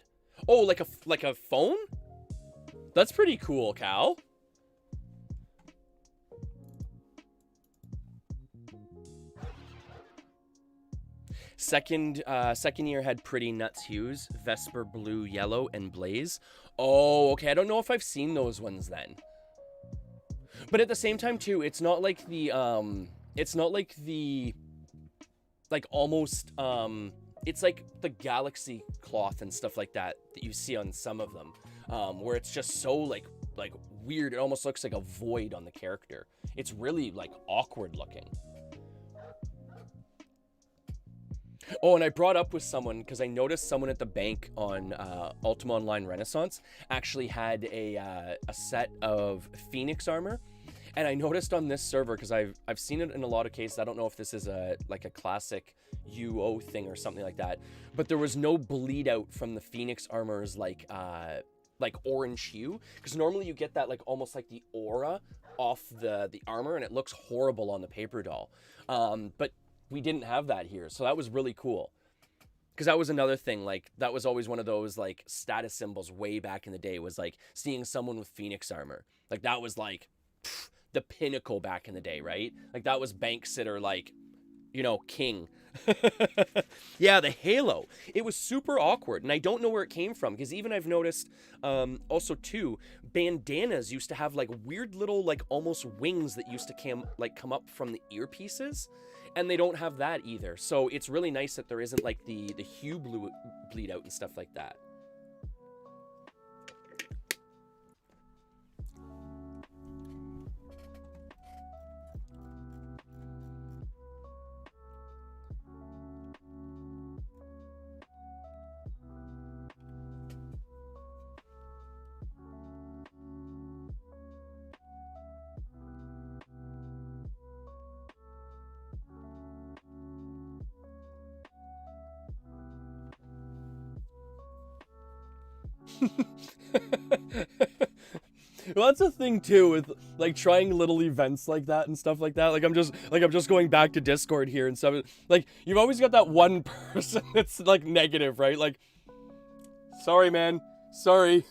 Oh, like a phone? That's pretty cool, Cal. Second year had pretty nuts hues, Vesper, blue, yellow, and blaze. Oh, okay. I don't know if I've seen those ones then. But at the same time too, it's not like the like almost it's like the galaxy cloth and stuff like that you see on some of them, where it's just so like weird. It almost looks like a void on the character. It's really like awkward looking. Oh, and I brought up with someone because I noticed someone at the bank on Ultima Online Renaissance actually had a set of Phoenix armor, and I noticed on this server, because I've seen it in a lot of cases. I don't know if this is like a classic UO thing or something like that, but there was no bleed out from the Phoenix armor's like orange hue, because normally you get that like almost like the aura off the armor, and it looks horrible on the paper doll. But we didn't have that here, so that was really cool. Because that was another thing, like, that was always one of those, like, status symbols way back in the day, was, like, seeing someone with Phoenix armor. Like, that was, like, the pinnacle back in the day, right? Like, that was bank sitter, like, you know, king. Yeah, the halo. It was super awkward, and I don't know where it came from, because even I've noticed, also, too, bandanas used to have, like, weird little, like, almost wings that used to come up from the earpieces. And they don't have that either. So it's really nice that there isn't like the hue bleed out and stuff like that. Well, that's the thing too with like trying little events like that and stuff like that. Like I'm just going back to Discord here and stuff. Like you've always got that one person that's like negative, right? Like, sorry, man, sorry.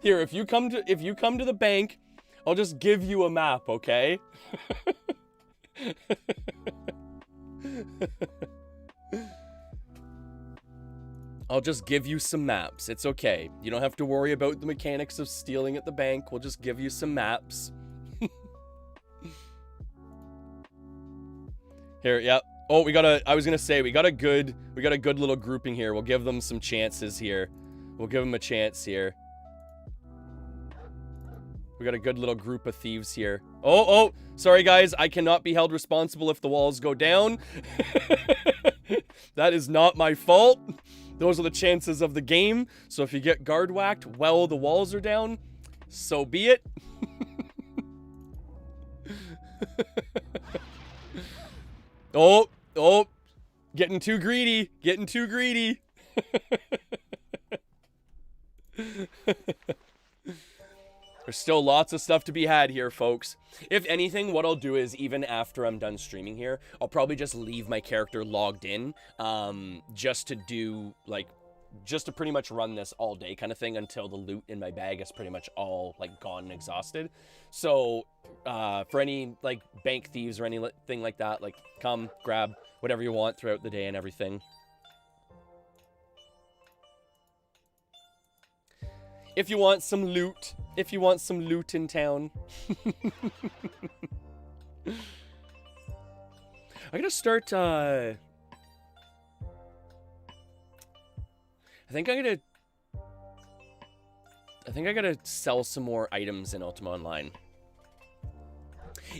Here, if you come to the bank, I'll just give you a map, okay? I'll just give you some maps. It's okay. You don't have to worry about the mechanics of stealing at the bank. We'll just give you some maps. Here, yeah. Oh, I was gonna say, we got a good little grouping here. We'll give them some chances here. We'll give them a chance here. We got a good little group of thieves here. Oh, sorry guys. I cannot be held responsible if the walls go down. That is not my fault. Those are the chances of the game. So if you get guard whacked while the walls are down, so be it. Oh, oh, getting too greedy, getting too greedy. There's still lots of stuff to be had here, folks. If anything, what I'll do is, even after I'm done streaming here, I'll probably just leave my character logged in, just to do, like, just to pretty much run this all day kind of thing until the loot in my bag is pretty much all, like, gone and exhausted. So, for any, like, bank thieves or anything like that, like, come, grab whatever you want throughout the day and everything. If you want some loot. If you want some loot in town. I'm gonna start, I think I gotta sell some more items in Ultima Online.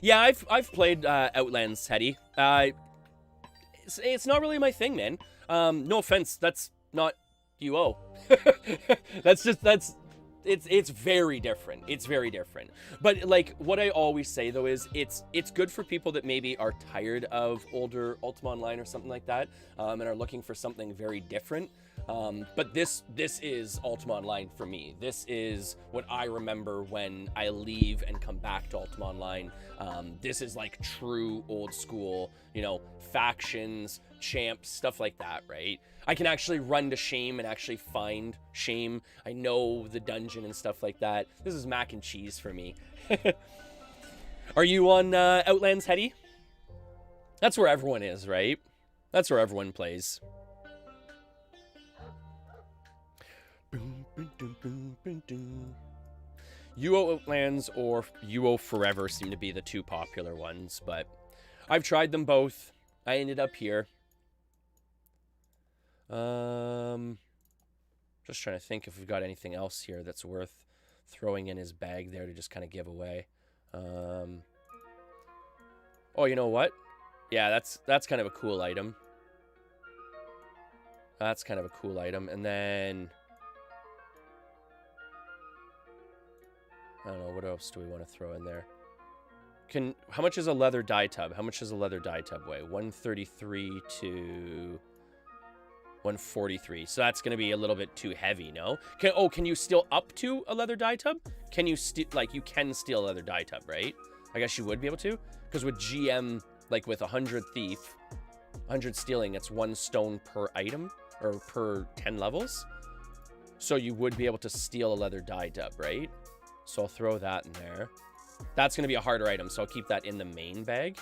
Yeah, I've played, Outlands, Hetty. It's not really my thing, man. No offense, that's not UO. It's very different. It's very different. But, like, what I always say, though, is it's good for people that maybe are tired of older Ultima Online or something like that, and are looking for something very different. But this is Ultima Online for me. This is what I remember when I leave and come back to Ultima Online. This is, like, true old school, you know, factions, champs, stuff like that, right? I can actually run to Shame and actually find Shame. I know the dungeon and stuff like that. This is mac and cheese for me. Are you on Outlands, Hetty? That's where everyone is, right? That's where everyone plays. UO Outlands or UO Forever seem to be the two popular ones, but I've tried them both. I ended up here. Just trying to think if we've got anything else here that's worth throwing in his bag there to just kind of give away. Oh, you know what? Yeah, that's kind of a cool item. That's kind of a cool item. And then I don't know, what else do we want to throw in there? How much is a leather dye tub? How much does a leather dye tub weigh? 133 to 143. So that's going to be a little bit too heavy, no? Can you steal up to a leather dye tub? Can you steal, like, you can steal a leather dye tub, right? I guess you would be able to. Because with GM, like with 100 thief, 100 stealing, it's 1 stone per item, or per 10 levels. So you would be able to steal a leather dye tub, right? So I'll throw that in there. That's going to be a harder item, so I'll keep that in the main bag.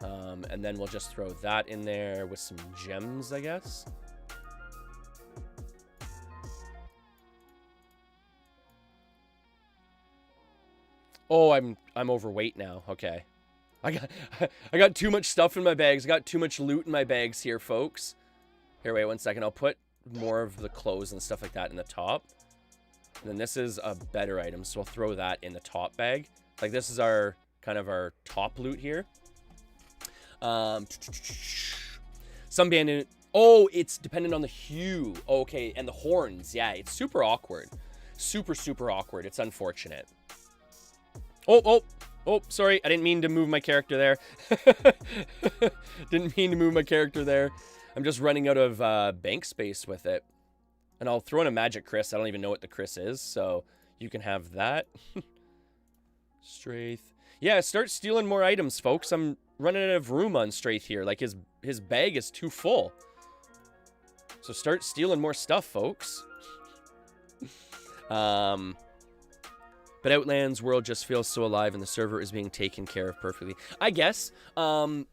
And then we'll just throw that in there with some gems, I guess. Oh, I'm overweight now. Okay. I got too much stuff in my bags. I got too much loot in my bags here, folks. Here, wait 1 second. I'll put more of the clothes and stuff like that in the top. And then this is a better item, so I'll throw that in the top bag. Like, this is our kind of our top loot here. Some bandit. Oh, it's dependent on the hue. Okay, and the horns. Yeah, it's super awkward. Super, super awkward. It's unfortunate. Oh, sorry. I didn't mean to move my character there. Didn't mean to move my character there. I'm just running out of bank space with it. And I'll throw in a magic Chris. I don't even know what the Chris is, so you can have that. Straith. Yeah, start stealing more items, folks. I'm running out of room on Straith here. Like, his bag is too full. So start stealing more stuff, folks. But Outlands world just feels so alive and the server is being taken care of perfectly. I guess. The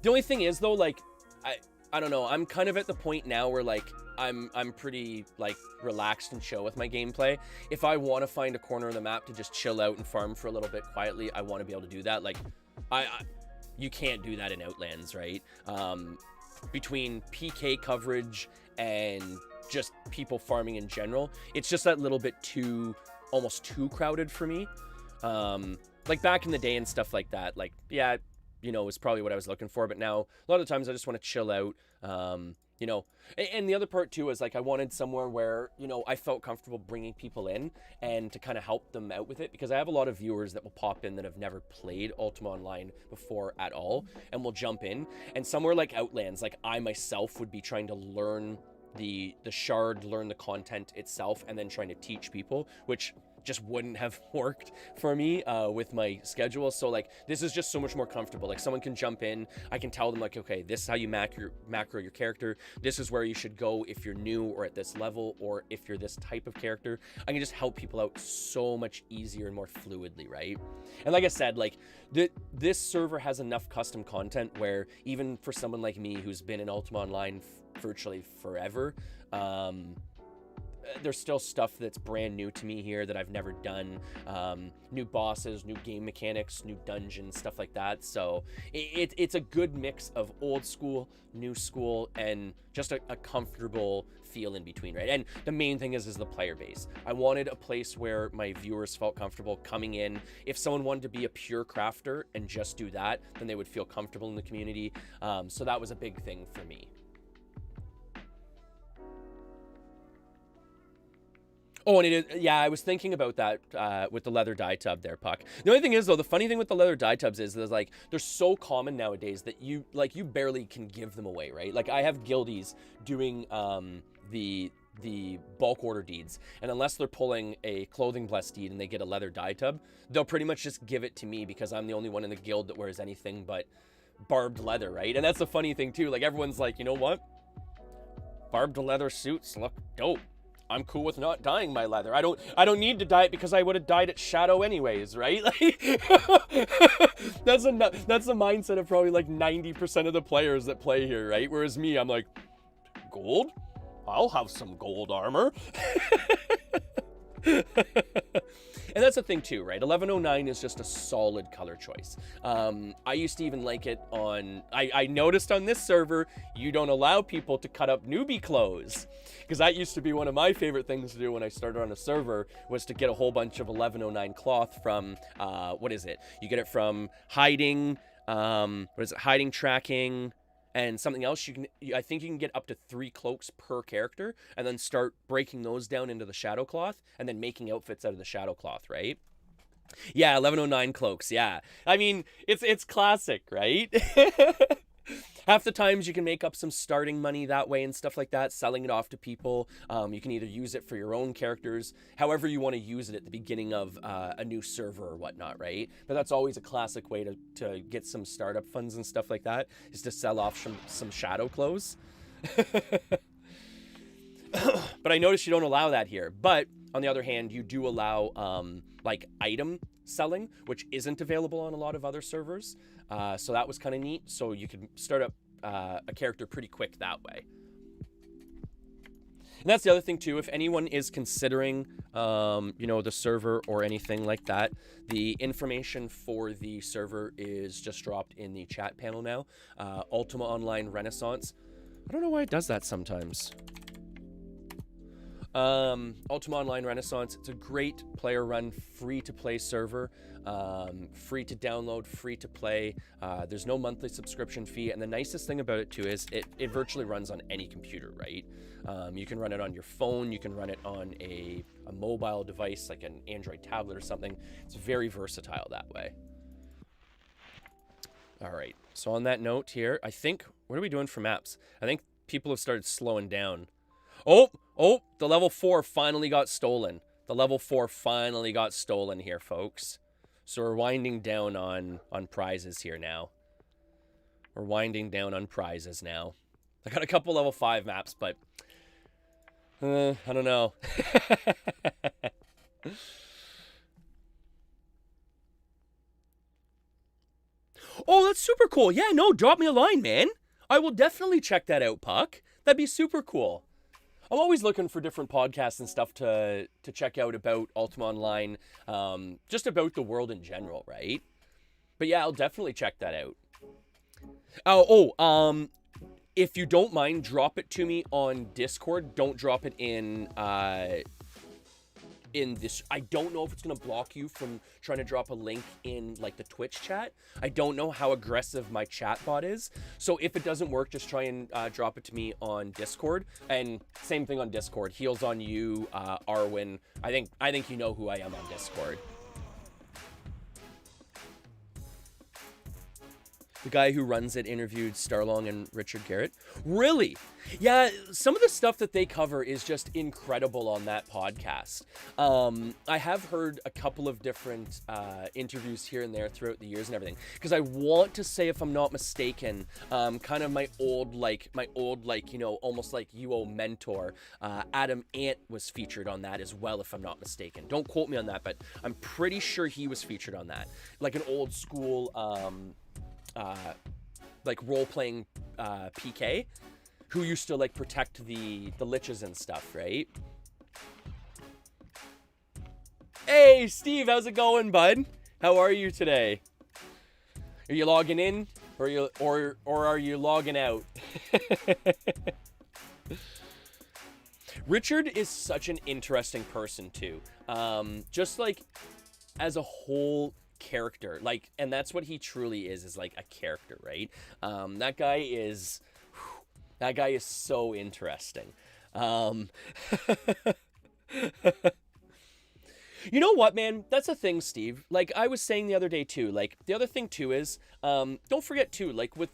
only thing is, though, like, I don't know. I'm kind of at the point now where, like, I'm pretty, like, relaxed and chill with my gameplay. If I want to find a corner of the map to just chill out and farm for a little bit quietly, I want to be able to do that. Like, you can't do that in Outlands, right? Between PK coverage and just people farming in general, it's just that little bit almost too crowded for me. Like, back in the day and stuff like that, like, yeah, you know, is probably what I was looking for. But now a lot of times I just want to chill out. You know, and the other part too is like I wanted somewhere where, you know, I felt comfortable bringing people in and to kind of help them out with it, because I have a lot of viewers that will pop in that have never played Ultima Online before at all and will jump in. And somewhere like Outlands, like I myself would be trying to learn the shard, learn the content itself, and then trying to teach people, which just wouldn't have worked for me with my schedule. So like this is just so much more comfortable. Like someone can jump in, I can tell them like, okay, this is how you macro your character, this is where you should go if you're new or at this level, or if you're this type of character. I can just help people out so much easier and more fluidly, right? And like I said, like this server has enough custom content where even for someone like me who's been in Ultima Online virtually forever, there's still stuff that's brand new to me here that I've never done. New bosses, new game mechanics, new dungeons, stuff like that. So it's a good mix of old school, new school, and just a comfortable feel in between, right? And the main thing is the player base. I wanted a place where my viewers felt comfortable coming in. If someone wanted to be a pure crafter and just do that, then they would feel comfortable in the community. So that was a big thing for me. Oh, and it is, yeah, I was thinking about that with the leather dye tub there, Puck. The only thing is, though, the funny thing with the leather dye tubs is there's like, they're so common nowadays that you barely can give them away, right? Like I have guildies doing the bulk order deeds, and unless they're pulling a clothing blessed deed and they get a leather dye tub, they'll pretty much just give it to me because I'm the only one in the guild that wears anything but barbed leather, right? And that's the funny thing too. Like everyone's like, you know what? Barbed leather suits look dope. I'm cool with not dyeing my leather. I don't need to dye it because I would have dyed it shadow anyways, right? Like, that's the mindset of probably like 90% of the players that play here, right? Whereas me, I'm like, gold? I'll have some gold armor. And that's the thing too, right? 1109 is just a solid color choice. I used to even like it on, I noticed on this server, you don't allow people to cut up newbie clothes. Because that used to be one of my favorite things to do when I started on a server, was to get a whole bunch of 1109 cloth from, what is it? You get it from hiding, hiding, tracking, and something else. I think you can get up to 3 cloaks per character, and then start breaking those down into the shadow cloth, and then making outfits out of the shadow cloth, right? Yeah, 1109 cloaks, yeah. I mean, it's classic, right? Half the times you can make up some starting money that way and stuff like that, selling it off to people. You can either use it for your own characters, however you want to use it at the beginning of a new server or whatnot, right? But that's always a classic way to get some startup funds and stuff like that, is to sell off some shadow clothes. But I noticed you don't allow that here. But on the other hand, you do allow like item selling, which isn't available on a lot of other servers. So that was kind of neat. So you can start up a character pretty quick that way. And that's the other thing too. If anyone is considering, you know, the server or anything like that, the information for the server is just dropped in the chat panel now. Ultima Online Renaissance. I don't know why it does that sometimes. Ultima Online Renaissance, it's a great player run, free to play server, free to download, free to play. There's no monthly subscription fee, and the nicest thing about it too is it virtually runs on any computer, right? You can run it on your phone, you can run it on a mobile device like an Android tablet or something. It's very versatile that way. All right, so on that note here, I think, what are we doing for maps? I think people have started slowing down. Oh, the level 4 finally got stolen. The level 4 finally got stolen here, folks. So we're winding down on prizes here now. We're winding down on prizes now. I got a couple level 5 maps, but I don't know. Oh, that's super cool. Yeah, no, drop me a line, man. I will definitely check that out, Puck. That'd be super cool. I'm always looking for different podcasts and stuff to check out about Ultima Online, just about the world in general, right? But yeah, I'll definitely check that out. If you don't mind, drop it to me on Discord. Don't drop it in in this. I don't know if it's gonna block you from trying to drop a link in like the Twitch chat. I don't know how aggressive my chat bot is. So if it doesn't work, just try and drop it to me on Discord. And same thing on Discord. Heals on you, Arwen. I think you know who I am on Discord. The guy who runs it interviewed Starlong and Richard Garrett. Really? Yeah, some of the stuff that they cover is just incredible on that podcast. I have heard a couple of different interviews here and there throughout the years and everything. Because I want to say, if I'm not mistaken, kind of my old, you know, almost like UO mentor, Adam Ant was featured on that as well, if I'm not mistaken. Don't quote me on that, but I'm pretty sure he was featured on that. Like an old school... like role-playing PK who used to like protect the liches and stuff, right? Hey Steve, how's it going, bud? How are you today? Are you logging in or are you logging out? Richard is such an interesting person too. Just like as a whole character, like, and that's what he truly is like a character, right? That guy is so interesting. You know what, man? That's the thing, Steve. Like I was saying the other day too, like the other thing too is, don't forget too, like with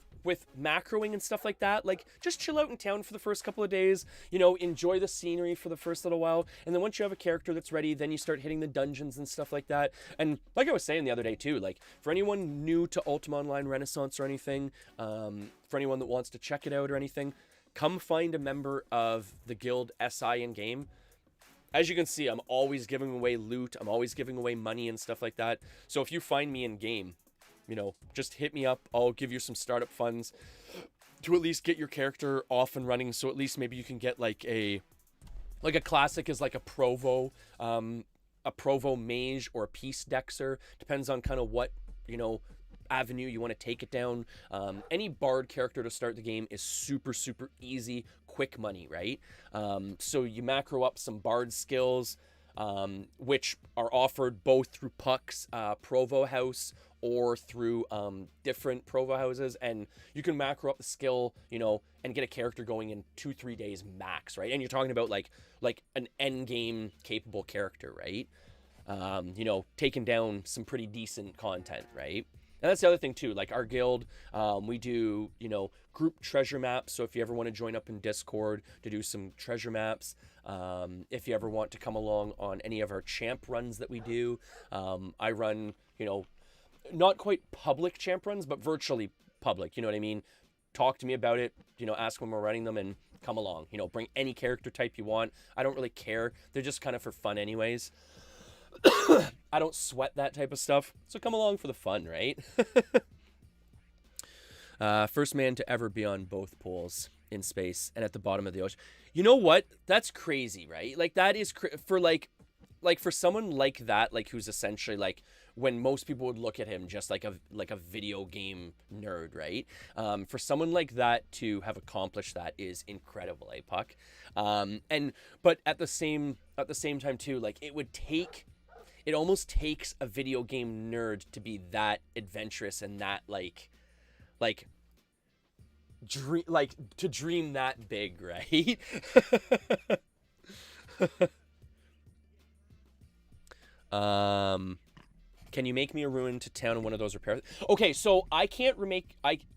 macroing and stuff like that, like just chill out in town for the first couple of days, you know, enjoy the scenery for the first little while, and then once you have a character that's ready, then you start hitting the dungeons and stuff like that. And like I was saying the other day too, like for anyone new to Ultima Online Renaissance or anything, for anyone that wants to check it out or anything, come find a member of the guild SI in game. As you can see, I'm always giving away loot, I'm always giving away money and stuff like that. So if you find me in game, you know, just hit me up. I'll give you some startup funds to at least get your character off and running. So at least maybe you can get like a classic is like a Provo mage or a peace dexer. Depends on kind of what, you know, avenue you want to take it down. Any bard character to start the game is super, super easy, quick money, right? So you macro up some bard skills, which are offered both through Puck's Provo house or through different Provo houses, and you can macro up the skill, you know, and get a character going in 2-3 days max, right? And you're talking about like an end game capable character, right? You know, taking down some pretty decent content, right? And that's the other thing too, like our guild, we do, you know, group treasure maps. So if you ever want to join up in Discord to do some treasure maps, if you ever want to come along on any of our champ runs that we do, I run, you know, not quite public champ runs, but virtually public, you know what I mean? Talk to me about it, you know, ask when we're running them and come along, you know, bring any character type you want. I don't really care. They're just kind of for fun anyways. I don't sweat that type of stuff, so come along for the fun, right? First man to ever be on both poles in space and at the bottom of the ocean. You know what? That's crazy, right? Like that is for like for someone like that, like who's essentially like when most people would look at him just like a video game nerd, right? For someone like that to have accomplished that is incredible, eh, Puck? But at the same time too, like it almost takes a video game nerd to be that adventurous and that to dream that big, right? Can you make me a ruin to town in one of those repairs? Okay, so I can't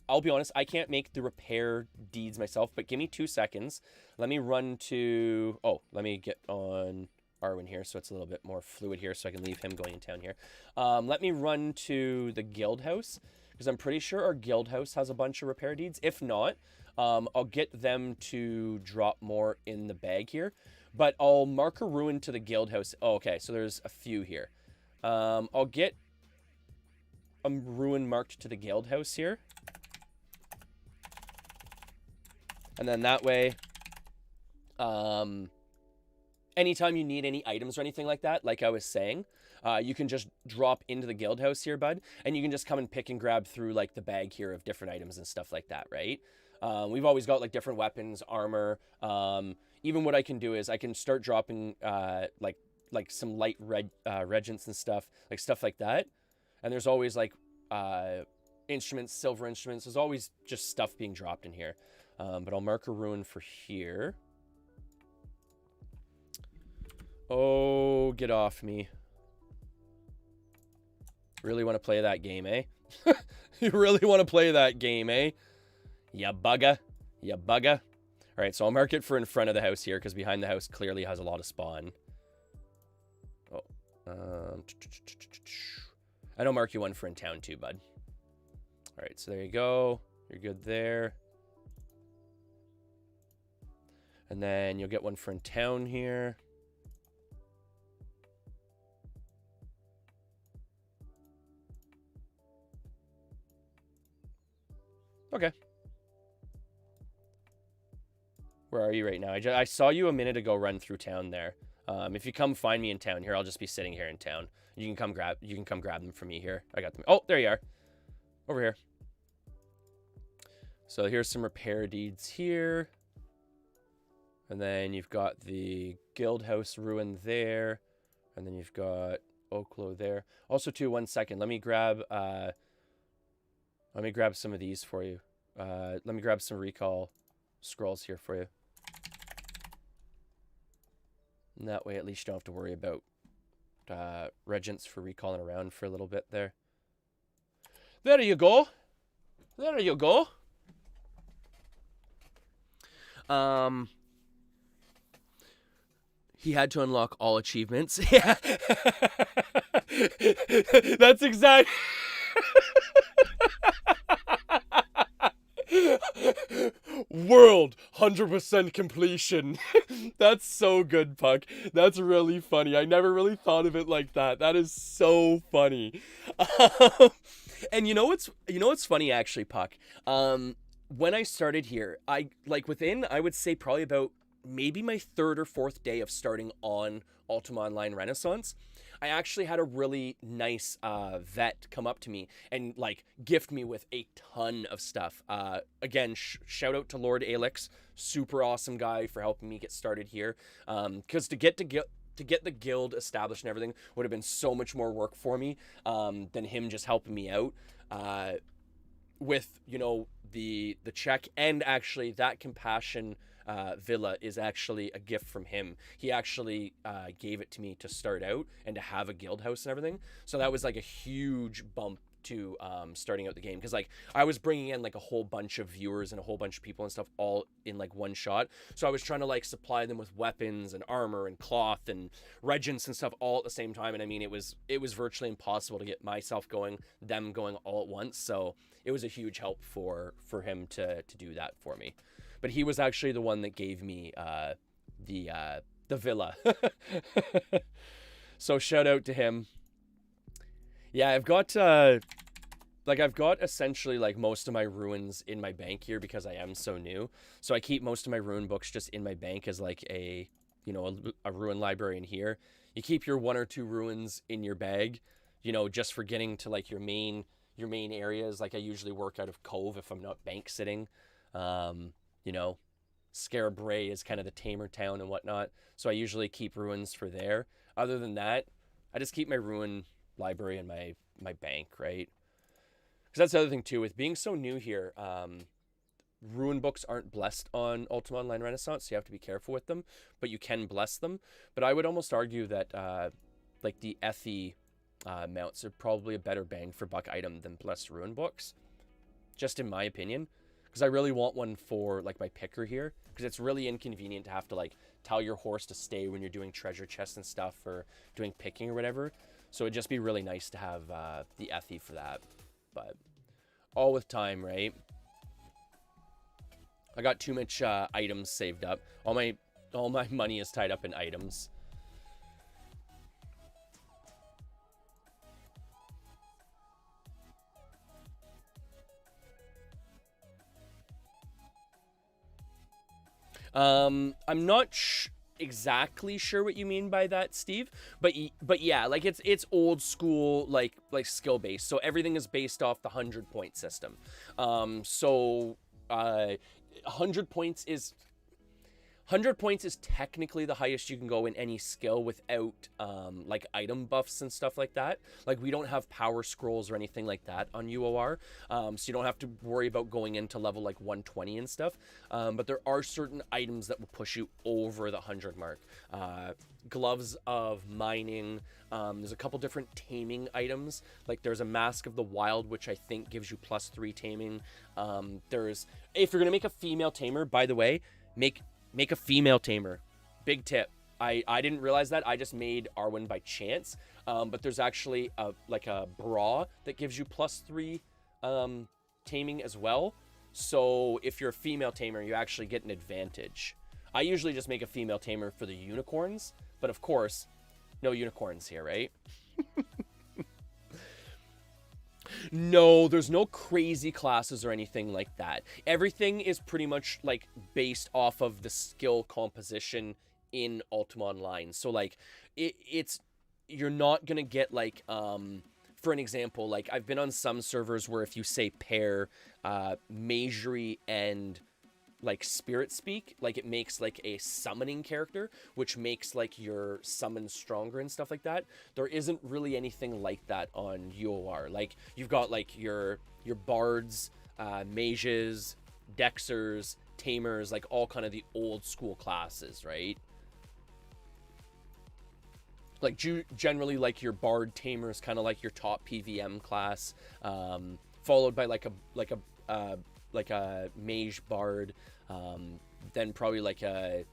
I'll be honest, I can't make the repair deeds myself, but give me 2 seconds. Let me run to, let me get on Arwen here so it's a little bit more fluid here so I can leave him going in town here. Let me run to the guild house because I'm pretty sure our guild house has a bunch of repair deeds. If not, I'll get them to drop more in the bag here, but I'll mark a ruin to the guild house. Oh, okay, so there's a few here. I'll get a ruin marked to the guild house here. And then that way, anytime you need any items or anything like that, like I was saying, you can just drop into the guild house here, bud, and you can just come and pick and grab through like the bag here of different items and stuff like that, right? We've always got like different weapons, armor. Even what I can do is I can start dropping like like some light regents and stuff like that. And there's always like instruments, silver instruments. There's always just stuff being dropped in here. But I'll mark a ruin for here. Oh, get off me. Really want to play that game, eh? You really want to play that game, eh? Ya bugga. Ya bugga. All right, so I'll mark it for in front of the house here because behind the house clearly has a lot of spawn. Oh. And I'll mark you one for in town too, bud. All right, so there you go. You're good there. And then you'll get one for in town here. Okay. Where are you right now? I saw you a minute ago run through town there. If you come find me in town here, I'll just be sitting here in town. You can come grab them from me here. I got them. Oh, there you are. Over here. So here's some repair deeds here. And then you've got the guild house ruin there. And then you've got Oklo there. Also too, 1 second. Let me grab some of these for you. Let me grab some recall scrolls here for you. And that way, at least you don't have to worry about regents for recalling around for a little bit there. There you go. There you go. He had to unlock all achievements. Yeah. That's exact. World 100% completion. That's so good, Puck. That's really funny. I never really thought of it like that. That is so funny. And you know what's funny actually, Puck? When I started here, I would say probably about maybe my third or fourth day of starting on Ultima Online Renaissance, I actually had a really nice vet come up to me and like gift me with a ton of stuff. Again, shout out to Lord Alex, super awesome guy for helping me get started here. Because to get the guild established and everything would have been so much more work for me than him just helping me out with the check. And actually that compassion villa is actually a gift from him. He actually gave it to me to start out and to have a guild house and everything. So that was like a huge bump to starting out the game, because like I was bringing in like a whole bunch of viewers and a whole bunch of people and stuff all in like one shot. So I was trying to like supply them with weapons and armor and cloth and regents and stuff all at the same time. And I mean, it was virtually impossible to get myself going, them going all at once. So it was a huge help for him to do that for me. But he was actually the one that gave me the villa. So shout out to him. Yeah, I've got essentially like most of my ruins in my bank here because I am so new. So I keep most of my ruin books just in my bank as like a ruin library in here. You keep your 1 or 2 ruins in your bag, just for getting to like your main areas. Like I usually work out of Cove if I'm not bank sitting. Scarab Bray is kind of the tamer town and whatnot. So I usually keep ruins for there. Other than that, I just keep my ruin library in my bank, right? Because that's the other thing too, with being so new here, ruin books aren't blessed on Ultima Online Renaissance, so you have to be careful with them, but you can bless them. But I would almost argue that like the Ethi mounts are probably a better bang for buck item than blessed ruin books, just in my opinion. Because I really want one for like my picker here, because it's really inconvenient to have to like tell your horse to stay when you're doing treasure chests and stuff or doing picking or whatever. So it'd just be really nice to have the Ethi for that. But all with time, right? I got too much items saved up. All my money is tied up in items. I'm not exactly sure what you mean by that, Steve, but yeah, like it's old school, like skill based, so everything is based off the 100 point system. 100 points is 100 points is technically the highest you can go in any skill without like item buffs and stuff like that. Like we don't have power scrolls or anything like that on UOR, so you don't have to worry about going into level like 120 and stuff. But there are certain items that will push you over the 100 mark. Gloves of Mining. There's a couple different taming items. Like there's a Mask of the Wild, which I think gives you +3 taming. If you're gonna make a female tamer, by the way, make a female tamer. Big tip. I didn't realize that. I just made Arwen by chance. But there's actually a bra that gives you +3 taming as well. So if you're a female tamer, you actually get an advantage. I usually just make a female tamer for the unicorns, but of course, no unicorns here, right? No, there's no crazy classes or anything like that. Everything is pretty much like based off of the skill composition in Ultima Online. So like you're not gonna get like for an example, like I've been on some servers where if you say pair Magery and like Spirit Speak, like it makes like a summoning character, which makes like your summon stronger and stuff like that. There isn't really anything like that on UOR. Like you've got like your bards, mages, dexers, tamers, like all kind of the old school classes, right? Like generally like your bard tamer is kind of like your top PVM class, followed by like a mage bard, then probably like a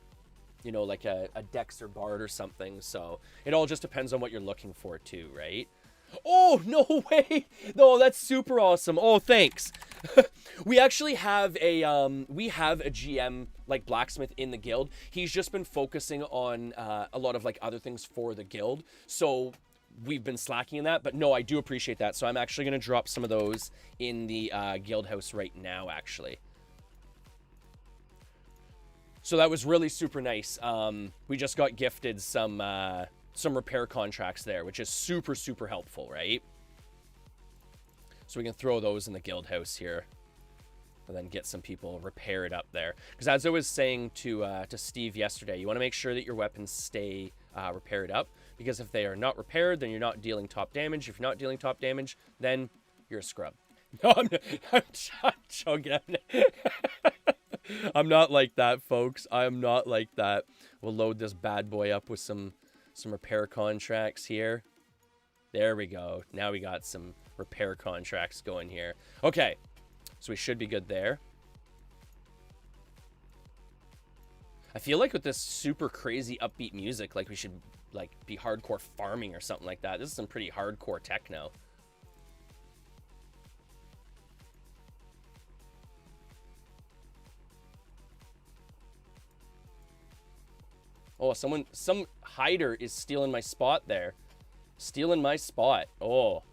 dexter bard or something. So it all just depends on what you're looking for too, right? Oh, no way. No, that's super awesome. Oh, thanks. We actually have a GM like blacksmith in the guild. He's just been focusing on a lot of like other things for the guild. So we've been slacking in that, but no, I do appreciate that. So I'm actually going to drop some of those in the guild house right now, actually. So that was really super nice. We just got gifted some repair contracts there, which is super, super helpful, right? So we can throw those in the guild house here and then get some people repaired up there. Because as I was saying to Steve yesterday, you want to make sure that your weapons stay repaired up, because if they are not repaired, then you're not dealing top damage. If you're not dealing top damage, then you're a scrub. No, I'm joking. I'm not like that, folks. I'm not like that. We'll load this bad boy up with some repair contracts here. There we go. Now we got some repair contracts going here. Okay, so we should be good there. I feel like with this super crazy upbeat music, like we should like be hardcore farming or something like that. This is some pretty hardcore techno. Oh, some hider is stealing my spot there. Stealing my spot. Oh.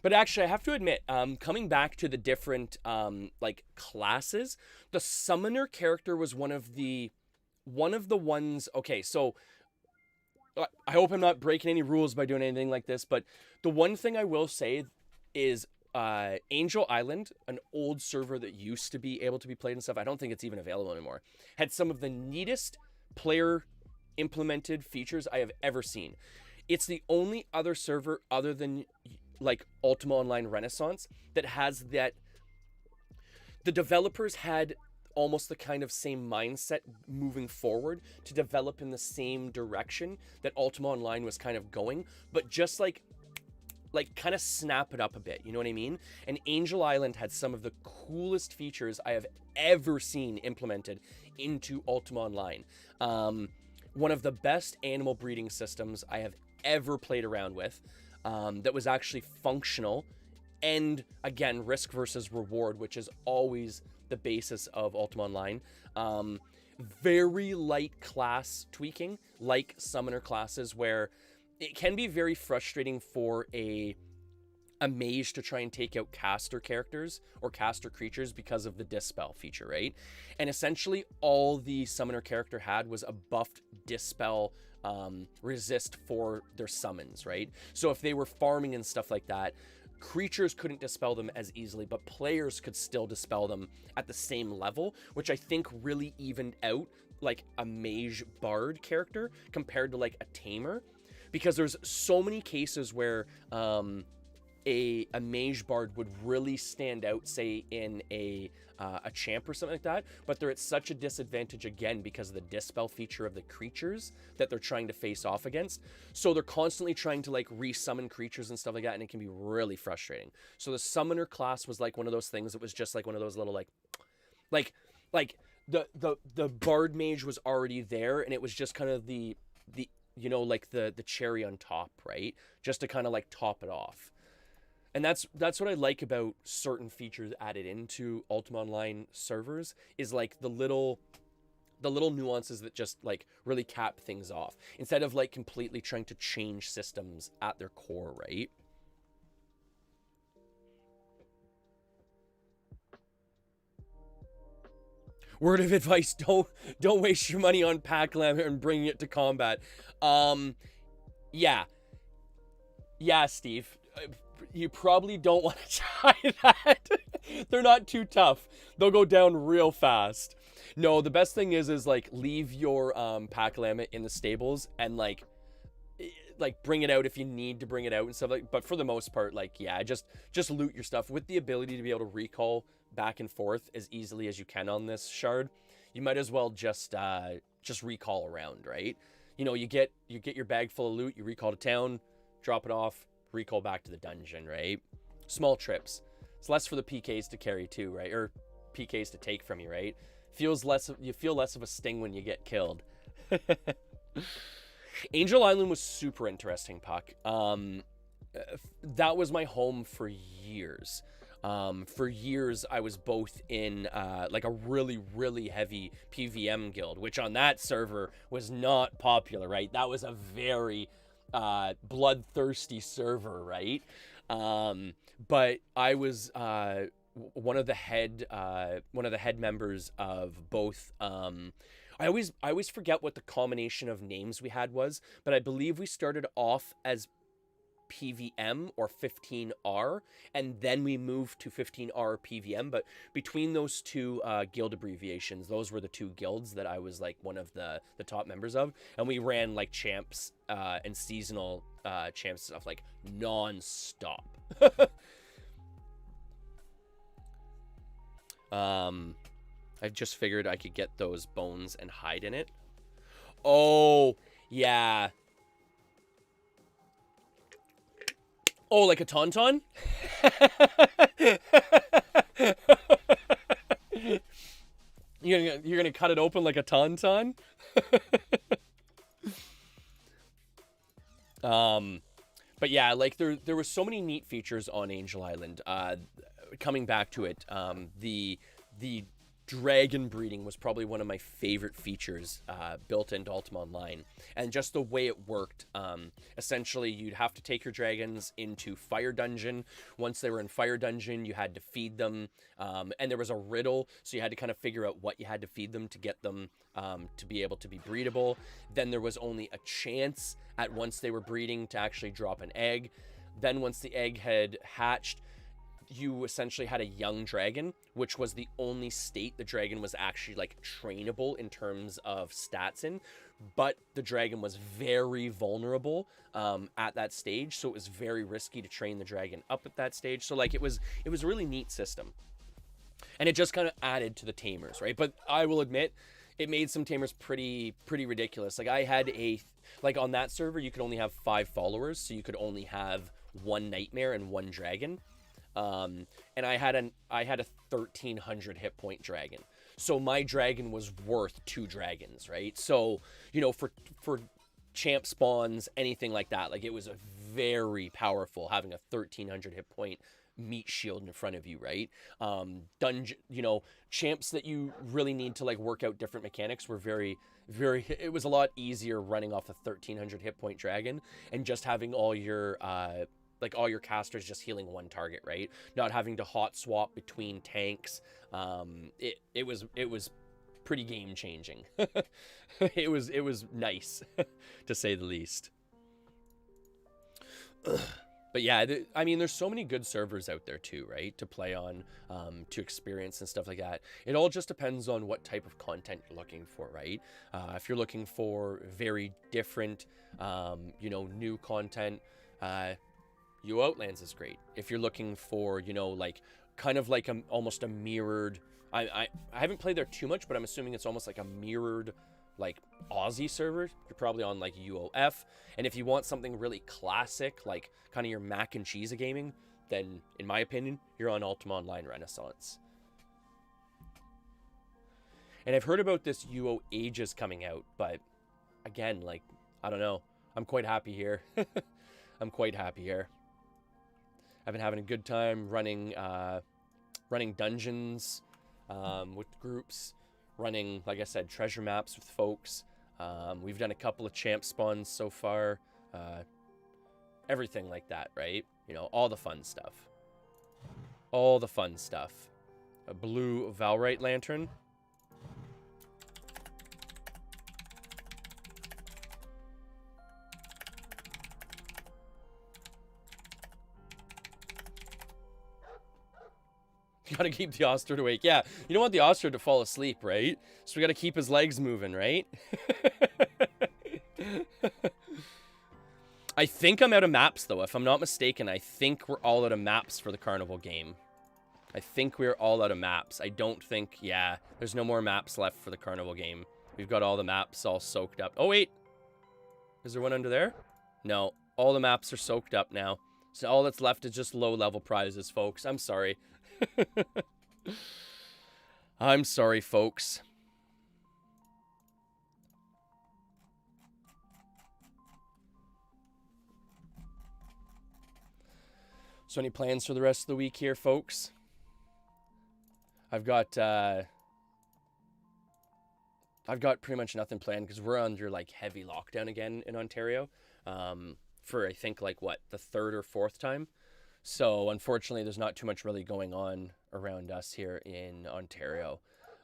But actually, I have to admit, coming back to the different like classes, the summoner character was one of the ones. Okay, so I hope I'm not breaking any rules by doing anything like this, but the one thing I will say is Angel Island, an old server that used to be able to be played and stuff, I don't think it's even available anymore, had some of the neatest player implemented features I have ever seen. It's the only other server other than like Ultima Online Renaissance that has that. The developers had almost the kind of same mindset moving forward to develop in the same direction that Ultima Online was kind of going, but just like kind of snap it up a bit, you know what I mean? And Angel Island had some of the coolest features I have ever seen implemented into Ultima Online. One of the best animal breeding systems I have ever played around with, that was actually functional, and again, risk versus reward, which is always the basis of Ultima Online. Very light class tweaking, like summoner classes, where it can be very frustrating for a mage to try and take out caster characters or caster creatures because of the dispel feature, right? And essentially all the summoner character had was a buffed dispel resist for their summons, right? So if they were farming and stuff like that, creatures couldn't dispel them as easily, but players could still dispel them at the same level, which I think really evened out like a mage bard character compared to like a tamer, because there's so many cases where a mage bard would really stand out, say in a champ or something like that, but they're at such a disadvantage again because of the dispel feature of the creatures that they're trying to face off against. So they're constantly trying to like resummon creatures and stuff like that, and it can be really frustrating. So the summoner class was like one of those things that was just like one of those little like the bard mage was already there, and it was just kind of the you know, like the cherry on top, right? Just to kind of like top it off. And that's what I like about certain features added into Ultima Online servers, is like the little nuances that just like really cap things off, instead of like completely trying to change systems at their core, right? Word of advice, don't waste your money on pack lamp and bringing it to combat. Yeah, Steve, you probably don't want to try that. They're not too tough. They'll go down real fast. No, the best thing is like leave your pack lamp in the stables and like bring it out if you need to bring it out and stuff like. But for the most part, like, yeah, just loot your stuff with the ability to be able to recall back and forth as easily as you can on this shard. You might as well just recall around, right? You know, you get your bag full of loot, you recall to town, drop it off, recall back to the dungeon, right? Small trips. It's less for the PKs to carry too, right? Or PKs to take from you, right? You feel less of a sting when you get killed. Angel Island was super interesting, Puck. That was my home for years. For years, I was both in like a really, really heavy PVM guild, which on that server was not popular, right? That was a very bloodthirsty server, right? But I was one of the head members of both. I always forget what the combination of names we had was, but I believe we started off as PVM or 15R, and then we moved to 15R PVM. But between those two guild abbreviations, those were the two guilds that I was like one of the top members of, and we ran like champs and seasonal champs stuff like non-stop. I just figured I could get those bones and hide in it. Oh, yeah. Oh, like a tauntaun? You're gonna cut it open like a tauntaun? But yeah, like there were so many neat features on Angel Island. Coming back to it, the dragon breeding was probably one of my favorite features built into Ultima Online, and just the way it worked. Essentially, you'd have to take your dragons into Fire Dungeon. Once they were in Fire Dungeon, you had to feed them, and there was a riddle, so you had to kind of figure out what you had to feed them to get them to be able to be breedable. Then there was only a chance at once they were breeding to actually drop an egg. Then once the egg had hatched, you essentially had a young dragon, which was the only state the dragon was actually like trainable in terms of stats in, but the dragon was very vulnerable at that stage, so it was very risky to train the dragon up at that stage. So like it was a really neat system, and it just kind of added to the tamers, right? But I will admit, it made some tamers pretty ridiculous. Like I had like on that server you could only have 5 followers, so you could only have 1 nightmare and 1 dragon. And I had a 1300 hit point dragon. So my dragon was worth 2 dragons, right? So, you know, for champ spawns, anything like that, like it was a very powerful having a 1300 hit point meat shield in front of you, right? Dungeon, you know, champs that you really need to like work out different mechanics were very, it was a lot easier running off a 1300 hit point dragon and just having all your, like all your casters just healing 1 target, right? Not having to hot swap between tanks. It was pretty game changing. it was nice to say the least. But But yeah, I mean, there's so many good servers out there too, right? To play on, to experience and stuff like that. It all just depends on what type of content you're looking for, right? If you're looking for very different, new content, You Outlands is great. If you're looking for, like kind of like almost a mirrored. I haven't played there too much, but I'm assuming it's almost like a mirrored, like Aussie server. You're probably on like UOF. And if you want something really classic, like kind of your mac and cheese of gaming, then in my opinion, you're on Ultima Online Renaissance. And I've heard about this UO Ages coming out, but again, like, I don't know. I'm quite happy here. I'm quite happy here. I've been having a good time running dungeons with groups, running, like I said, treasure maps with folks. We've done a couple of champ spawns so far. Everything like that, right? All the fun stuff. All the fun stuff. A blue Valrite lantern. You gotta keep the ostrich awake. Yeah, you don't want the ostrich to fall asleep, right? So we gotta keep his legs moving, right? I think I'm out of maps, though. If I'm not mistaken, I think we're all out of maps for the carnival game. I think we're all out of maps. I don't think, yeah, there's no more maps left for the carnival game. We've got all the maps all soaked up. Oh, wait. Is there one under there? No, all the maps are soaked up now. So all that's left is just low-level prizes, folks. I'm sorry. I'm sorry, folks. So any plans for the rest of the week here, folks? I've got pretty much nothing planned because we're under like heavy lockdown again in Ontario for I think like what, the third or fourth time. So unfortunately, there's not too much really going on around us here in Ontario.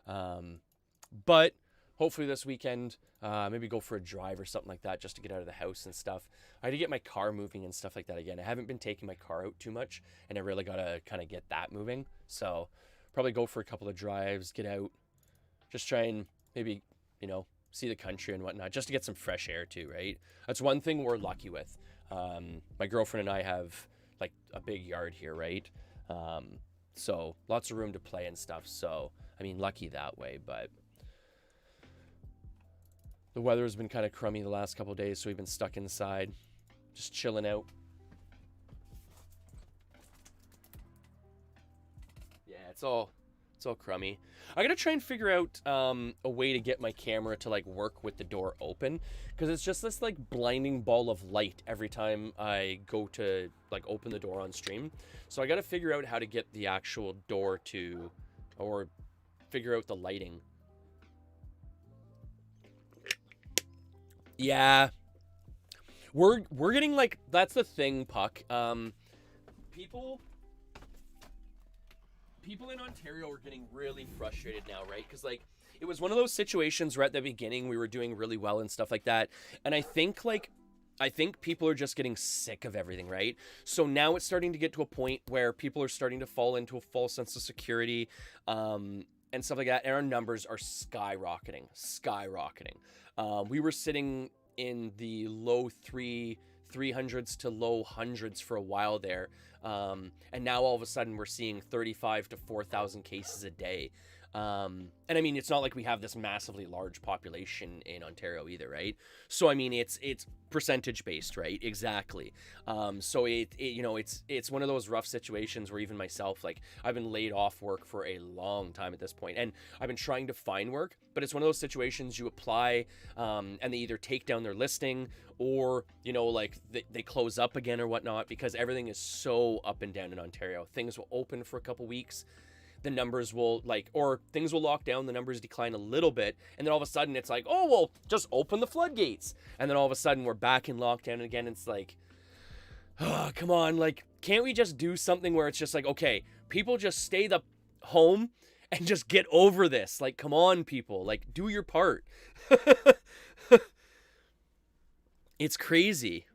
But hopefully this weekend, maybe go for a drive or something like that just to get out of the house and stuff. I had to get my car moving and stuff like that again. I haven't been taking my car out too much, and I really got to kind of get that moving. So probably go for a couple of drives, get out, just try and maybe, see the country and whatnot, just to get some fresh air too, right? That's one thing we're lucky with. My girlfriend and I have like a big yard here, right? So lots of room to play and stuff. So, I mean, lucky that way, but the weather has been kind of crummy the last couple of days. So we've been stuck inside, just chilling out. Yeah, it's all crummy. I gotta try and figure out a way to get my camera to like work with the door open, because it's just this like blinding ball of light every time I go to like open the door on stream. So I gotta figure out how to get the actual door to, or figure out the lighting. Yeah, we're getting like, that's the thing, Puck. People in Ontario are getting really frustrated now, right? Because like it was one of those situations where at the beginning we were doing really well and stuff like that, and I think people are just getting sick of everything, right? So now it's starting to get to a point where people are starting to fall into a false sense of security, and stuff like that, and our numbers are skyrocketing. We were sitting in the low 300s to low hundreds for a while there, and now all of a sudden we're seeing 35 to 4,000 cases a day. And I mean, it's not like we have this massively large population in Ontario either, right? So I mean, it's percentage based, right? Exactly. So it's one of those rough situations where even myself, like, I've been laid off work for a long time at this point, and I've been trying to find work, but it's one of those situations you apply, and they either take down their listing, or like they close up again or whatnot, because everything is so up and down in Ontario. Things will open for a couple weeks, the numbers will or things will lock down, the numbers decline a little bit, and then all of a sudden it's like, oh, well, just open the floodgates, and then all of a sudden we're back in lockdown again. It's like, oh, come on, like, can't we just do something where it's just like, okay, people just stay the home and just get over this? Like, come on, people, like, do your part. It's crazy.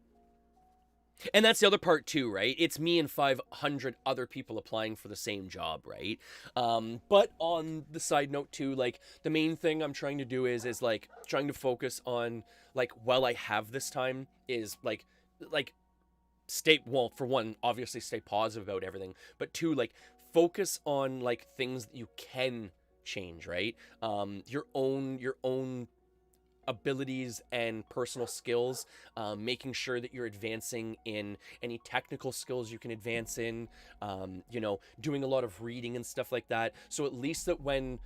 And that's the other part too, right? It's me and 500 other people applying for the same job, right? But on the side note too, like the main thing I'm trying to do is like trying to focus on like while I have this time is like stay, well, for one, obviously stay positive about everything, but two, like focus on like things that you can change, right? Your own abilities and personal skills, making sure that you're advancing in any technical skills you can advance in, doing a lot of reading and stuff like that. So at least that when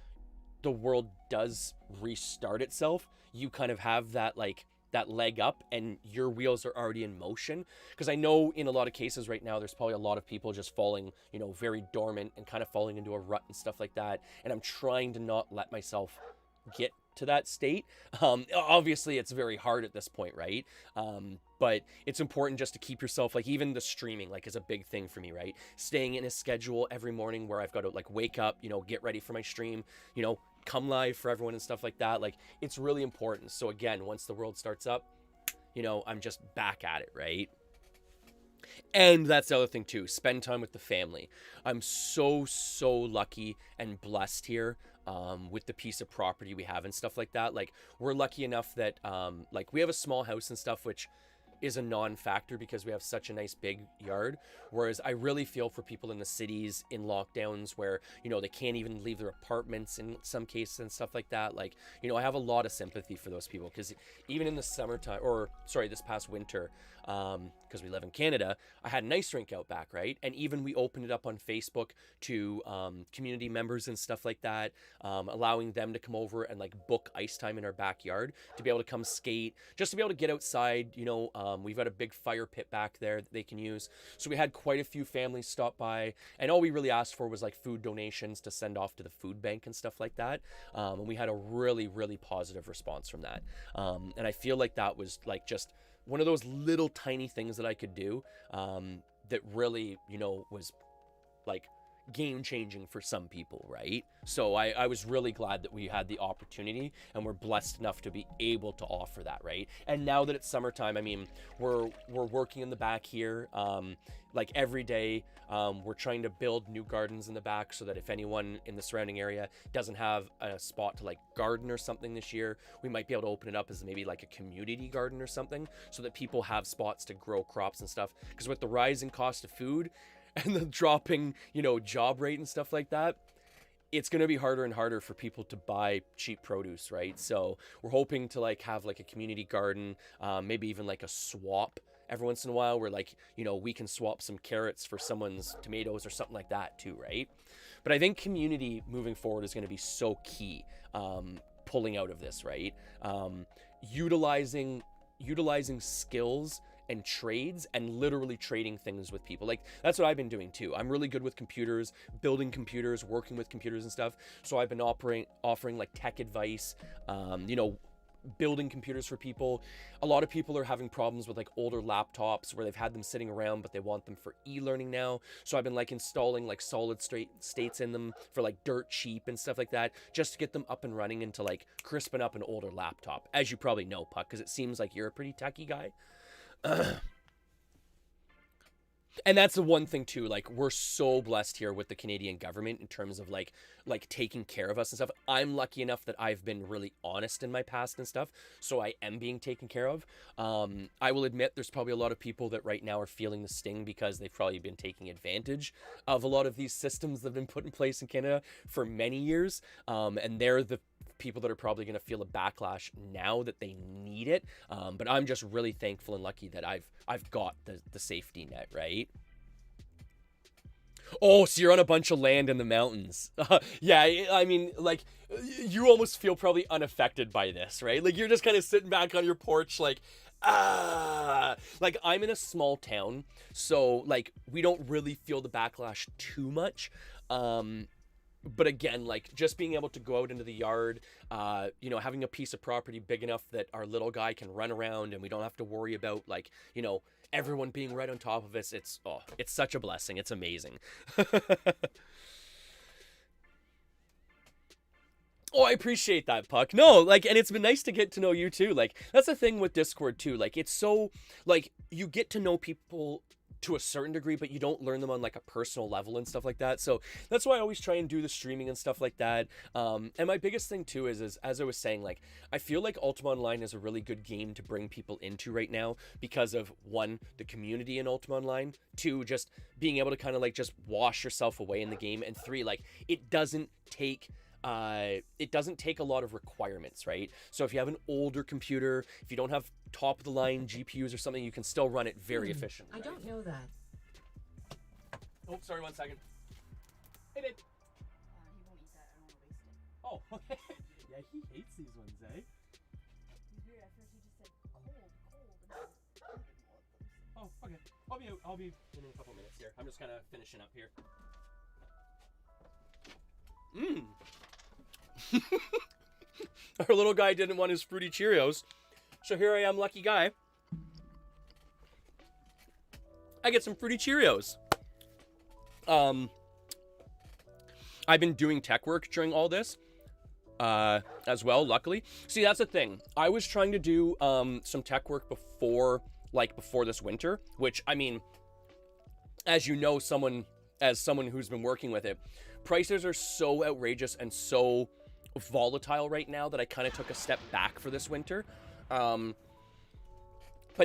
the world does restart itself, you kind of have that like that leg up and your wheels are already in motion. Because I know in a lot of cases right now, there's probably a lot of people just falling, very dormant and kind of falling into a rut and stuff like that. And I'm trying to not let myself get to that state. Obviously it's very hard at this point, right? But it's important just to keep yourself, like even the streaming like is a big thing for me, right? Staying in a schedule every morning where I've got to like wake up, get ready for my stream, come live for everyone and stuff like that. Like it's really important. So again, once the world starts up, I'm just back at it, right? And that's the other thing too, spend time with the family. I'm so lucky and blessed here, with the piece of property we have and stuff like that. Like we're lucky enough that like we have a small house and stuff, which is a non-factor because we have such a nice big yard. Whereas I really feel for people in the cities in lockdowns where, they can't even leave their apartments in some cases and stuff like that. Like, I have a lot of sympathy for those people because even in the summertime, or sorry, this past winter, because we live in Canada, I had an ice rink out back, right? And even we opened it up on Facebook to community members and stuff like that, allowing them to come over and like book ice time in our backyard to be able to come skate, just to be able to get outside. We've got a big fire pit back there that they can use. So we had quite a few families stop by, and all we really asked for was like food donations to send off to the food bank and stuff like that. And we had a really positive response from that. And I feel like that was like just one of those little tiny things that I could do, that really, was like game changing for some people, right? So I was really glad that we had the opportunity and we're blessed enough to be able to offer that, right? And now that it's summertime, I mean, we're working in the back here, like every day. We're trying to build new gardens in the back so that if anyone in the surrounding area doesn't have a spot to like garden or something this year, we might be able to open it up as maybe like a community garden or something so that people have spots to grow crops and stuff. Because with the rising cost of food and the dropping, job rate and stuff like that, it's going to be harder and harder for people to buy cheap produce, right? So we're hoping to like have like a community garden, maybe even like a swap every once in a while where like, we can swap some carrots for someone's tomatoes or something like that too, right? But I think community moving forward is going to be so key, pulling out of this, right? Utilizing skills and trades and literally trading things with people. Like that's what I've been doing too. I'm really good with computers, building computers, working with computers and stuff. So I've been offering like tech advice, building computers for people. A lot of people are having problems with like older laptops where they've had them sitting around but they want them for e-learning now. So I've been like installing like solid states in them for like dirt cheap and stuff like that, just to get them up and running and to like crispen up an older laptop, as you probably know, Puck, because it seems like you're a pretty techie guy. And that's the one thing too, like we're so blessed here with the Canadian government in terms of like taking care of us and stuff. I'm lucky enough that I've been really honest in my past and stuff, so I am being taken care of. I will admit there's probably a lot of people that right now are feeling the sting because they've probably been taking advantage of a lot of these systems that have been put in place in Canada for many years, and they're the people that are probably going to feel a backlash now that they need it. But I'm just really thankful and lucky that I've got the safety net, right? Oh, so you're on a bunch of land in the mountains. Yeah, I mean, like, you almost feel probably unaffected by this, right? Like, you're just kind of sitting back on your porch, like, like, I'm in a small town, so, like, we don't really feel the backlash too much. But again, like just being able to go out into the yard, having a piece of property big enough that our little guy can run around and we don't have to worry about like, everyone being right on top of us. It's such a blessing. It's amazing. Oh, I appreciate that, Puck. No, like, and it's been nice to get to know you too. Like, that's the thing with Discord too. Like, it's so, like, you get to know people to a certain degree, but you don't learn them on like a personal level and stuff like that. So that's why I always try and do the streaming and stuff like that. And my biggest thing too is as I was saying, like, I feel like Ultima Online is a really good game to bring people into right now because of one, the community in Ultima Online, two, just being able to kind of like just wash yourself away in the game, and three, like, it doesn't take a lot of requirements, right? So if you have an older computer, if you don't have top of the line GPUs or something, you can still run it very efficiently. I right? don't know that. Oh, sorry, 1 second. Hey, babe. He won't eat that. I don't want to waste it. Oh, okay. Yeah, he hates these ones, eh? He's weird. At first he just said cold, and then Oh, okay. I'll be in a couple minutes here. I'm just kind of finishing up here. Our little guy didn't want his fruity Cheerios, so here I am, lucky guy. I get some fruity Cheerios. I've been doing tech work during all this, as well, luckily. See, that's the thing. I was trying to do some tech work before this winter, which, I mean, as you know, someone who's been working with it, prices are so outrageous and so volatile right now that I kind of took a step back for this winter. But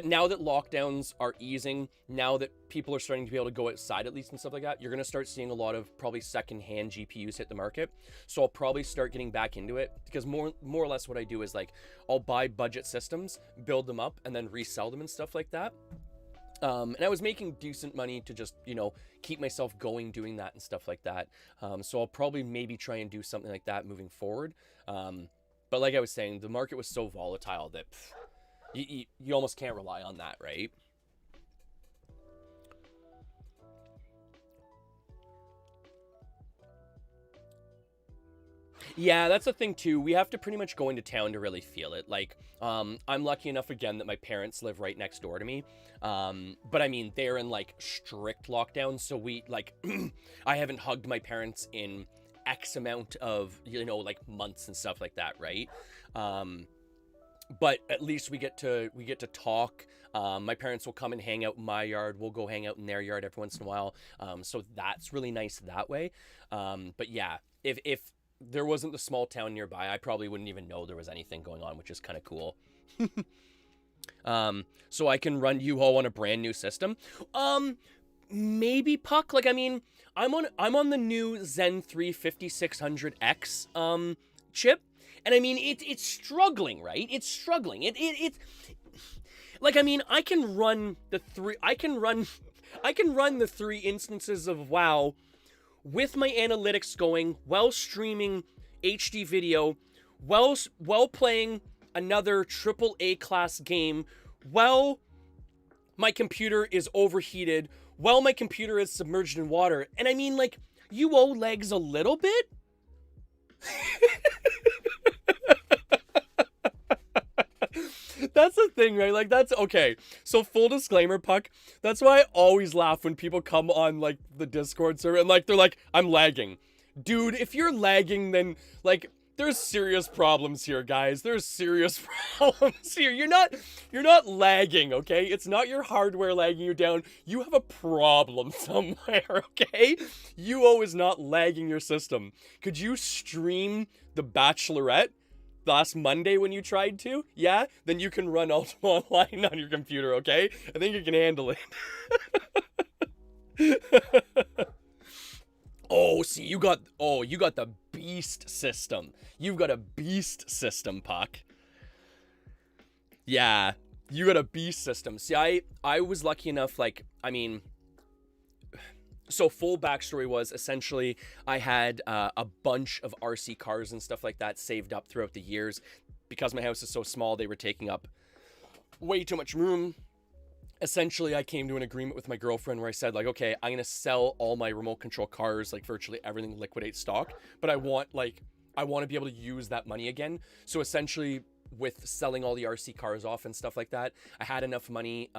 now that lockdowns are easing, now that people are starting to be able to go outside at least and stuff like that, you're going to start seeing a lot of probably secondhand GPUs hit the market. So I'll probably start getting back into it, because more or less what I do is, like, I'll buy budget systems, build them up, and then resell them and stuff like that. And I was making decent money to just, you know, keep myself going doing that and stuff like that. So I'll probably maybe try and do something like that moving forward. But like I was saying, the market was so volatile that you almost can't rely on that, right? Yeah, that's the thing too. We have to pretty much go into town to really feel it. Like, I'm lucky enough again that my parents live right next door to me. But I mean, they're in like strict lockdown, so we like, I haven't hugged my parents in X amount of, you know, like months and stuff like that, right? But at least we get to talk. My parents will come and hang out in my yard. We'll go hang out in their yard every once in a while. So that's really nice that way. But yeah, if there wasn't the small town nearby, I probably wouldn't even know there was anything going on, which is kind of cool. So I can run U-Haul on a brand new system. Maybe, Puck. Like, I mean, I'm on the new Zen 3 5600X chip, and I mean it's struggling, right? It's struggling. It's like, I mean, I can run the three instances of WoW with my analytics going, while streaming HD video, while playing another AAA class game, while my computer is overheated, while my computer is submerged in water. And I mean, like, you owe legs a little bit? That's the thing, right? Like, that's okay. So full disclaimer, Puck, that's why I always laugh when people come on like the Discord server and like they're like, I'm lagging. Dude, if you're lagging, then like there's serious problems here, guys. There's serious problems here. You're not lagging, okay? It's not your hardware lagging you down. You have a problem somewhere, okay? UO is not lagging your system. Could you stream The Bachelorette last Monday when you tried to? Yeah? Then you can run Ultima Online on your computer, okay? I think you can handle it. Oh, see, you got the beast system. You've got a beast system, Puck. Yeah, you got a beast system. See, I was lucky enough, like, I mean, so full backstory was essentially I had a bunch of RC cars and stuff like that saved up throughout the years. Because my house is so small, they were taking up way too much room. Essentially, I came to an agreement with my girlfriend where I said, like, okay, I'm going to sell all my remote control cars, like virtually everything, liquidate stock. But I want, like, I want to be able to use that money again. So essentially, with selling all the RC cars off and stuff like that, I had enough money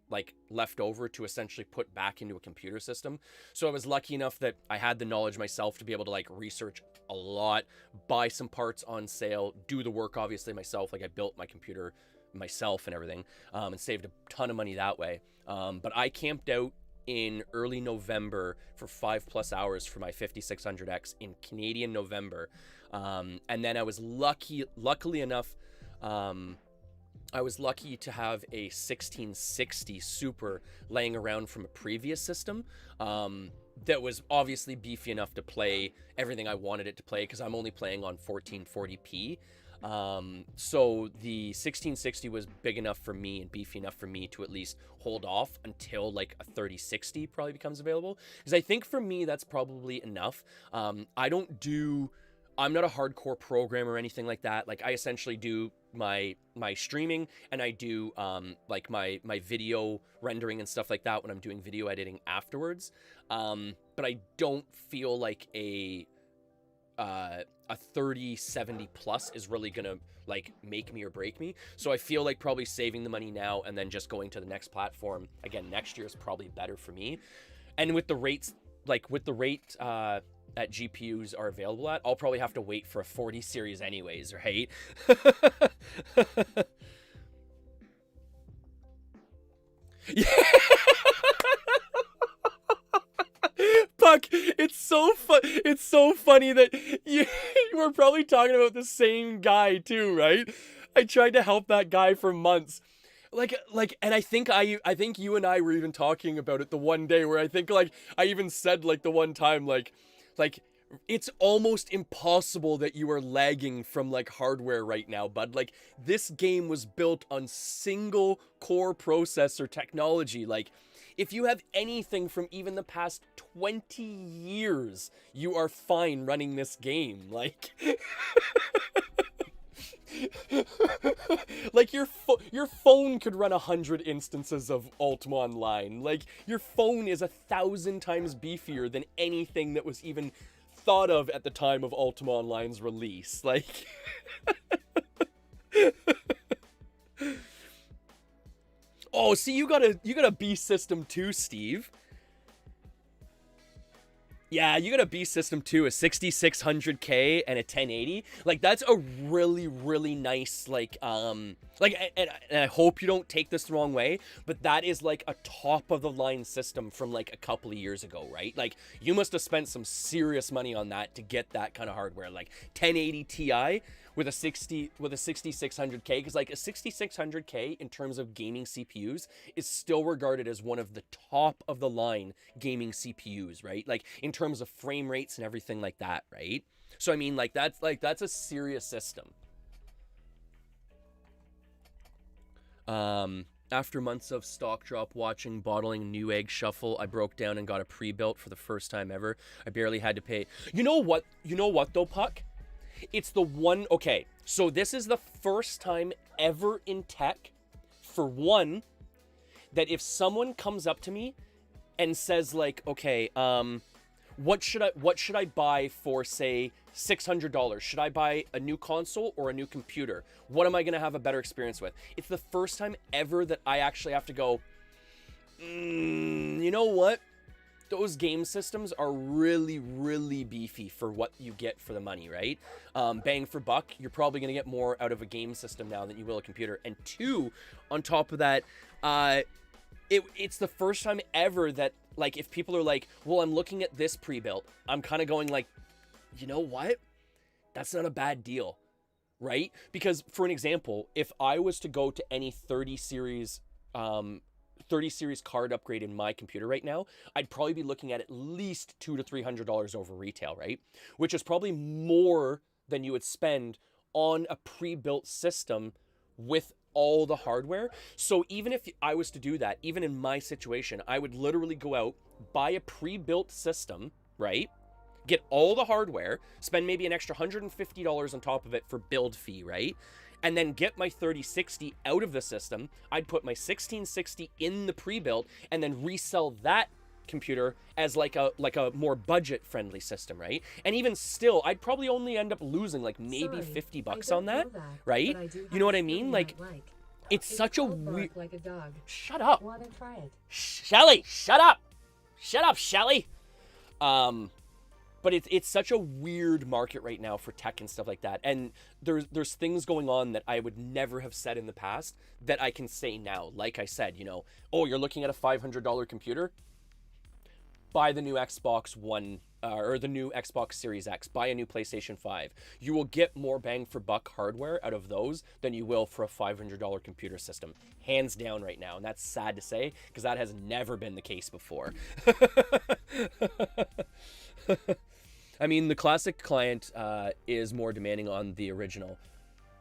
like left over to essentially put back into a computer system. So I was lucky enough that I had the knowledge myself to be able to like research a lot, buy some parts on sale, do the work obviously myself. Like I built my computer myself and everything, and saved a ton of money that way. But I camped out in early November for 5+ hours for my 5600X in Canadian November. And then I was luckily enough, I was lucky to have a 1660 Super laying around from a previous system that was obviously beefy enough to play everything I wanted it to play, because I'm only playing on 1440p. So the 1660 was big enough for me and beefy enough for me to at least hold off until like a 3060 probably becomes available, because I think for me that's probably enough. I'm not a hardcore programmer or anything like that. Like I essentially do my streaming, and I do like my video rendering and stuff like that when I'm doing video editing afterwards. But I don't feel like a 3070 plus is really gonna like make me or break me. So I feel like probably saving the money now and then just going to the next platform again next year is probably better for me. And with the rates, like with the rate that GPUs are available at, I'll probably have to wait for a 40 series anyways, right? Yeah. Puck, it's so funny that you were probably talking about the same guy too, right? I tried to help that guy for months. And I think you and I were even talking about it the one day where I think like I even said like the one time like it's almost impossible that you are lagging from like hardware right now, bud. Like this game was built on single core processor technology. Like if you have anything from even the past 20 years, you are fine running this game. Like like your phone could run 100 instances of Ultima Online. Like your phone is 1,000 times beefier than anything that was even thought of at the time of Ultima Online's release. Like oh, see, you got a B system too, Steve. Yeah, you got a B system too, a 6600K and a 1080. Like that's a really, really nice and I hope you don't take this the wrong way, but that is like a top of the line system from like a couple of years ago, right? Like you must have spent some serious money on that to get that kind of hardware, like 1080 Ti with a 6600K, because like a 6600K in terms of gaming CPUs is still regarded as one of the top of the line gaming CPUs, right? Like in terms of frame rates and everything like that, right? So I mean, that's a serious system. After months of stock drop watching bottling new egg shuffle, I broke down and got a pre-built for the first time ever. I barely had to pay. You know what though, Puck? It's the one, okay, so this is the first time ever in tech, for one, that if someone comes up to me and says like, okay, what should I buy for, say, $600? Should I buy a new console or a new computer? What am I gonna have a better experience with? It's the first time ever that I actually have to go, you know what? Those game systems are really, really beefy for what you get for the money, right? Bang for buck, you're probably going to get more out of a game system now than you will a computer. And two, on top of that, it's the first time ever that, like, if people are like, well, I'm looking at this pre-built, I'm kind of going like, you know what? That's not a bad deal, right? Because, for an example, if I was to go to any 30 series card upgrade in my computer right now, I'd probably be looking at least $200 to $300 over retail, right? Which is probably more than you would spend on a pre-built system with all the hardware. So even if I was to do that, even in my situation, I would literally go out, buy a pre-built system, right? Get all the hardware, spend maybe an extra $150 on top of it for build fee, right? And then get my 3060 out of the system. I'd put my 1660 in the pre-built and then resell that computer as like a more budget friendly system, right? And even still, I'd probably only end up losing like maybe Sorry, $50 I on don't that, know right? but I do You know what I have mean? something Like, I like. it's such a called bark weird. like a dog. Shut up, Wanna try it? Shelly. Shut up, Shelly. But it's such a weird market right now for tech and stuff like that. And there's things going on that I would never have said in the past that I can say now. Like I said, you know, oh, you're looking at a $500 computer? Buy the new Xbox One or the new Xbox Series X. Buy a new PlayStation 5. You will get more bang for buck hardware out of those than you will for a $500 computer system. Hands down right now. And that's sad to say because that has never been the case before. I mean, the classic client is more demanding on the original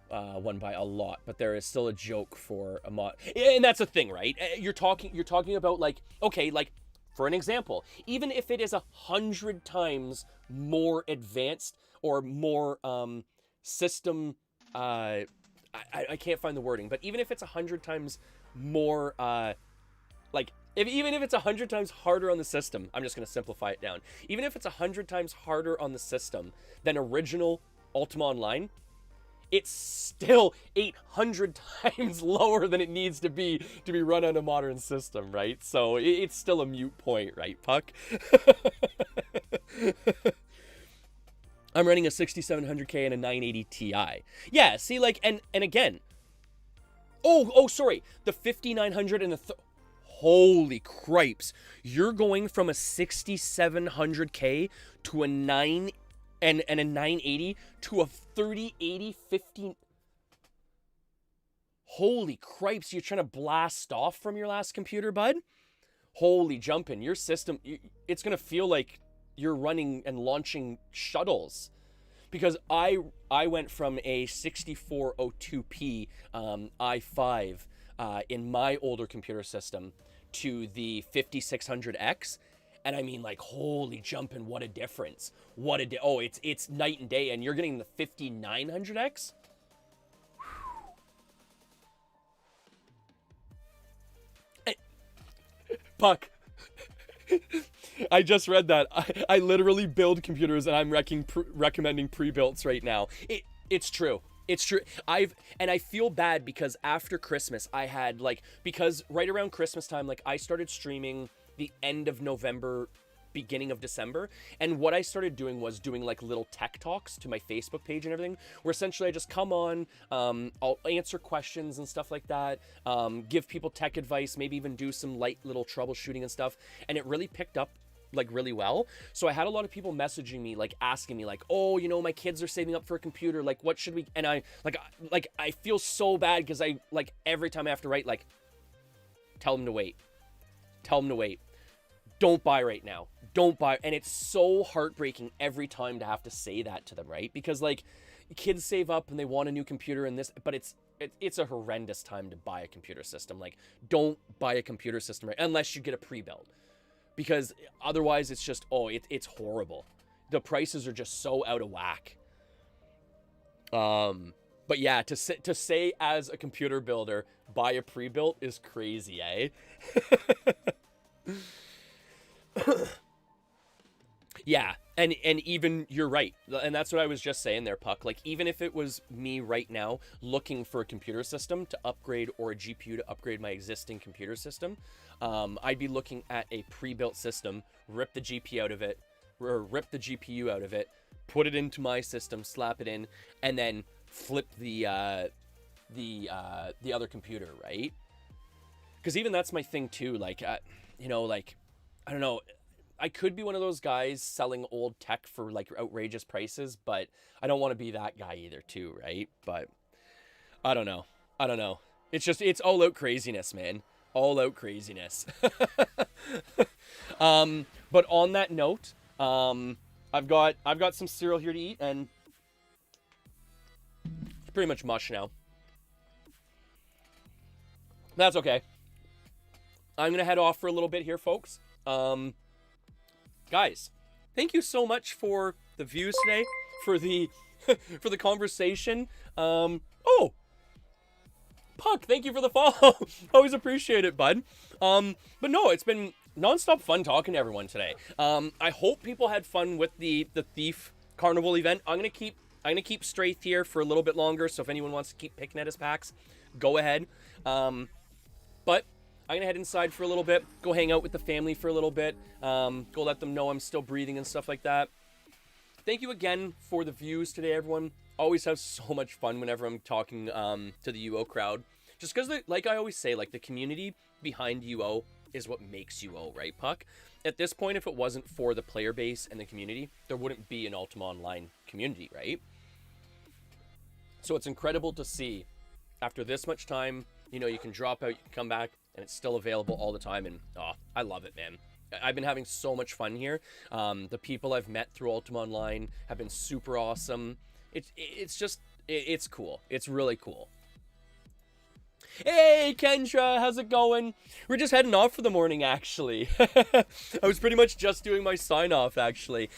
one by a lot, but there is still a joke for a mod. And that's a thing, right? You're talking about like, okay, like for an example, even if it is 100 times more advanced or more system, I can't find the wording, but even if it's 100 times more like even if it's 100 times harder on the system, I'm just going to simplify it down. Even if it's 100 times harder on the system than original Ultima Online, it's still 800 times lower than it needs to be run on a modern system, right? So it's still a moot point, right, Puck? I'm running a 6700K and a 980 Ti. Yeah, see, like, and again, oh, sorry, the 5900 and the holy cripes, you're going from a 6700K to a 9 and a 980 to a 3080 15. Holy cripes, you're trying to blast off from your last computer, bud? Holy jumping, your system, it's going to feel like you're running and launching shuttles. Because I went from a 6402p i5 in my older computer system to the 5600X, and I mean, like, holy jumping, what a difference. It's night and day, and you're getting the 5900X? Puck. I just read that. I literally build computers, and I'm recommending pre-builts right now. It's true. It's true. I feel bad because after Christmas, I had because right around Christmas time, I started streaming the end of November, beginning of December. And what I started doing was doing little tech talks to my Facebook page and everything, where essentially I just come on, I'll answer questions and stuff like that, give people tech advice, maybe even do some light little troubleshooting and stuff. And it really picked up really well. So I had a lot of people messaging me, asking me oh, my kids are saving up for a computer, what should we, and I feel so bad because I every time I have to write tell them to wait, don't buy right now, don't buy. And it's so heartbreaking every time to have to say that to them, right? Because kids save up and they want a new computer and this, but it's a horrendous time to buy a computer system. Don't buy a computer system unless you get a pre-built. Because otherwise it's just, it's horrible. The prices are just so out of whack. But yeah, to say as a computer builder, buy a pre-built is crazy, eh? Yeah, and even you're right, and that's what I was just saying there, Puck. Even if it was me right now looking for a computer system to upgrade or a GPU to upgrade my existing computer system, I'd be looking at a pre-built system, rip the GPU out of it, put it into my system, slap it in, and then flip the other computer, right? Because even that's my thing too. I don't know. I could be one of those guys selling old tech for outrageous prices, but I don't want to be that guy either too, right? But I don't know. It's all out craziness, man. All out craziness. But on that note, I've got some cereal here to eat, and it's pretty much mush now. That's okay. I'm gonna head off for a little bit here, folks. Guys, thank you so much for the views today, for the for the conversation. Oh, Puck, thank you for the follow. Always appreciate it, bud. But no, it's been nonstop fun talking to everyone today. I hope people had fun with the Thief Carnival event. I'm gonna keep Straith here for a little bit longer, so if anyone wants to keep picking at his packs, go ahead. But I'm gonna head inside for a little bit, go hang out with the family for a little bit, go let them know I'm still breathing and stuff like that. Thank you again for the views today, everyone. Always have so much fun whenever I'm talking to the UO crowd. Just because, like I always say, like, the community behind UO is what makes UO, right, Puck? At this point, if it wasn't for the player base and the community, there wouldn't be an Ultima Online community, right? So it's incredible to see, after this much time, you know, you can drop out, you can come back, and it's still available all the time, and I love it, man. I've been having so much fun here. The people I've met through Ultima Online have been super awesome. It's cool. It's really cool. Hey, Kendra, how's it going? We're just heading off for the morning, actually. I was pretty much just doing my sign-off, actually,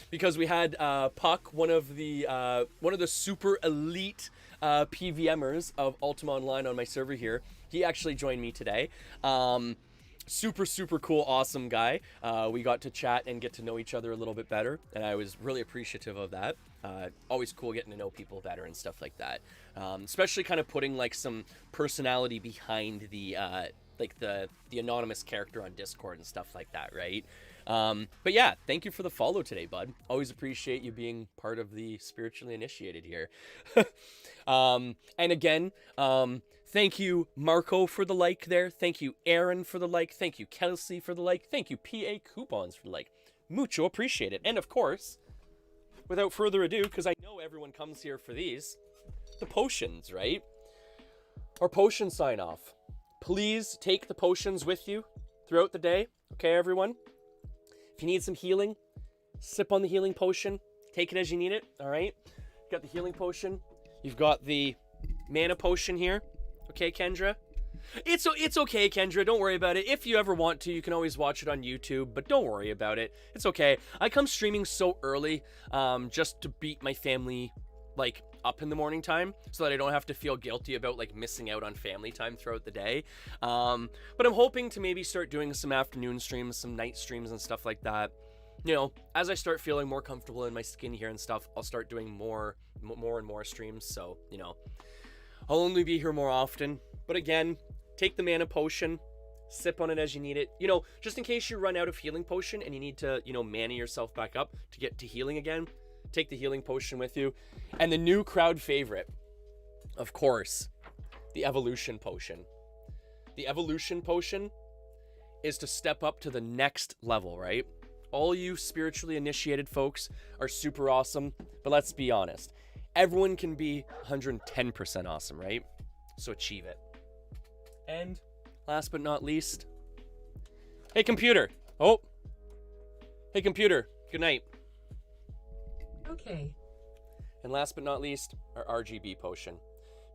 because we had Puck, one of the super elite PVMers of Ultima Online on my server here. He actually joined me today. Super cool, awesome guy. We got to chat and get to know each other a little bit better, and I was really appreciative of that. Always cool getting to know people better and stuff like that. Especially kind of putting like some personality behind the the anonymous character on Discord and stuff like that, right? But yeah, thank you for the follow today, bud. Always appreciate you being part of the spiritually initiated here. And again, thank you, Marco, for the like there. Thank you, Aaron, for the like. Thank you, Kelsey, for the like. Thank you, PA Coupons, for the like. Mucho appreciate it. And of course, without further ado, because I know everyone comes here for these, the potions, right? Our potion sign off. Please take the potions with you throughout the day. Okay, everyone? If you need some healing, sip on the healing potion. Take it as you need it, all right? You've got the healing potion. You've got the mana potion here. Okay, Kendra? It's okay, Kendra. Don't worry about it. If you ever want to, you can always watch it on YouTube, but don't worry about it. It's okay. I come streaming so early just to beat my family, like, up in the morning time so that I don't have to feel guilty about, like, missing out on family time throughout the day. But I'm hoping to maybe start doing some afternoon streams, some night streams and stuff like that. You know, as I start feeling more comfortable in my skin here and stuff, I'll start doing more and more streams. So, you know, I'll only be here more often. But again, take the mana potion, sip on it as you need it. You know, just in case you run out of healing potion and you need to, you know, mana yourself back up to get to healing again, take the healing potion with you. And the new crowd favorite, of course, the evolution potion. The evolution potion is to step up to the next level, right? All you spiritually initiated folks are super awesome, but let's be honest. Everyone can be 110% awesome, right? So achieve it. And last but not least, hey computer. Oh, hey computer, good night. Okay. And last but not least, our RGB potion.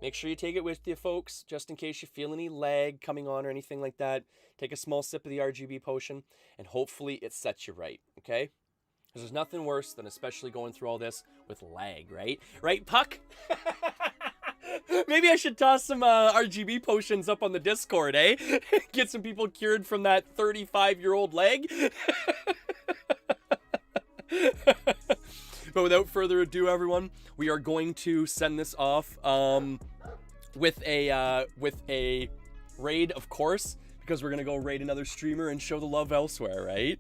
Make sure you take it with you, folks, just in case you feel any lag coming on or anything like that. Take a small sip of the RGB potion, and hopefully it sets you right, okay? Because there's nothing worse than especially going through all this with lag, right? Right, Puck? Maybe I should toss some RGB potions up on the Discord, eh? Get some people cured from that 35-year-old lag. But without further ado, everyone, we are going to send this off with a raid, of course, because we're gonna go raid another streamer and show the love elsewhere, right?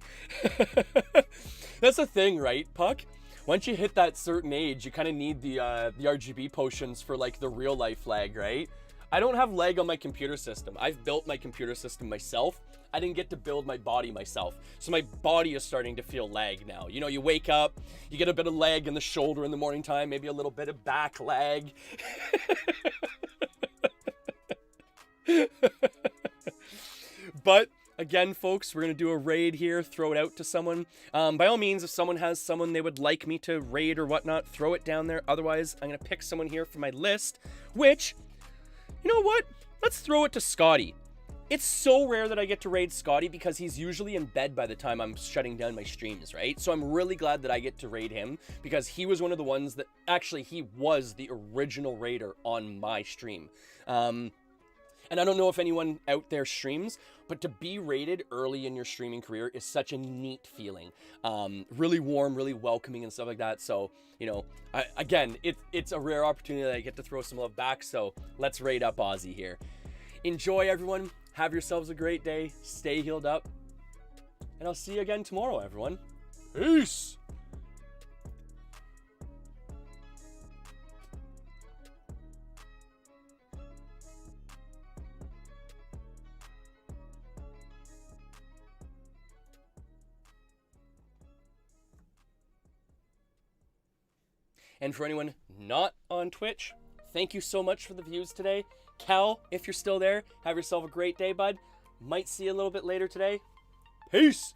That's the thing, right, Puck? Once you hit that certain age, you kind of need the RGB potions for, like, the real life lag, right? I don't have lag on my computer system. I've built my computer system myself. I didn't get to build my body myself. So my body is starting to feel lag now. You know, you wake up, you get a bit of lag in the shoulder in the morning time, maybe a little bit of back lag. But again, folks, we're going to do a raid here, throw it out to someone. By all means, if someone has someone they would like me to raid or whatnot, throw it down there. Otherwise, I'm going to pick someone here from my list, which, you know what? Let's throw it to Scotty. It's so rare that I get to raid Scotty because he's usually in bed by the time I'm shutting down my streams, right? So I'm really glad that I get to raid him because he was one of the ones that, actually, he was the original raider on my stream. And I don't know if anyone out there streams, but to be rated early in your streaming career is such a neat feeling. Really warm, really welcoming and stuff like that. So, you know, again, it's a rare opportunity that I get to throw some love back. So let's raid up Ozzy here. Enjoy, everyone. Have yourselves a great day. Stay healed up. And I'll see you again tomorrow, everyone. Peace. And for anyone not on Twitch, thank you so much for the views today. Cal, if you're still there, have yourself a great day, bud. Might see you a little bit later today. Peace!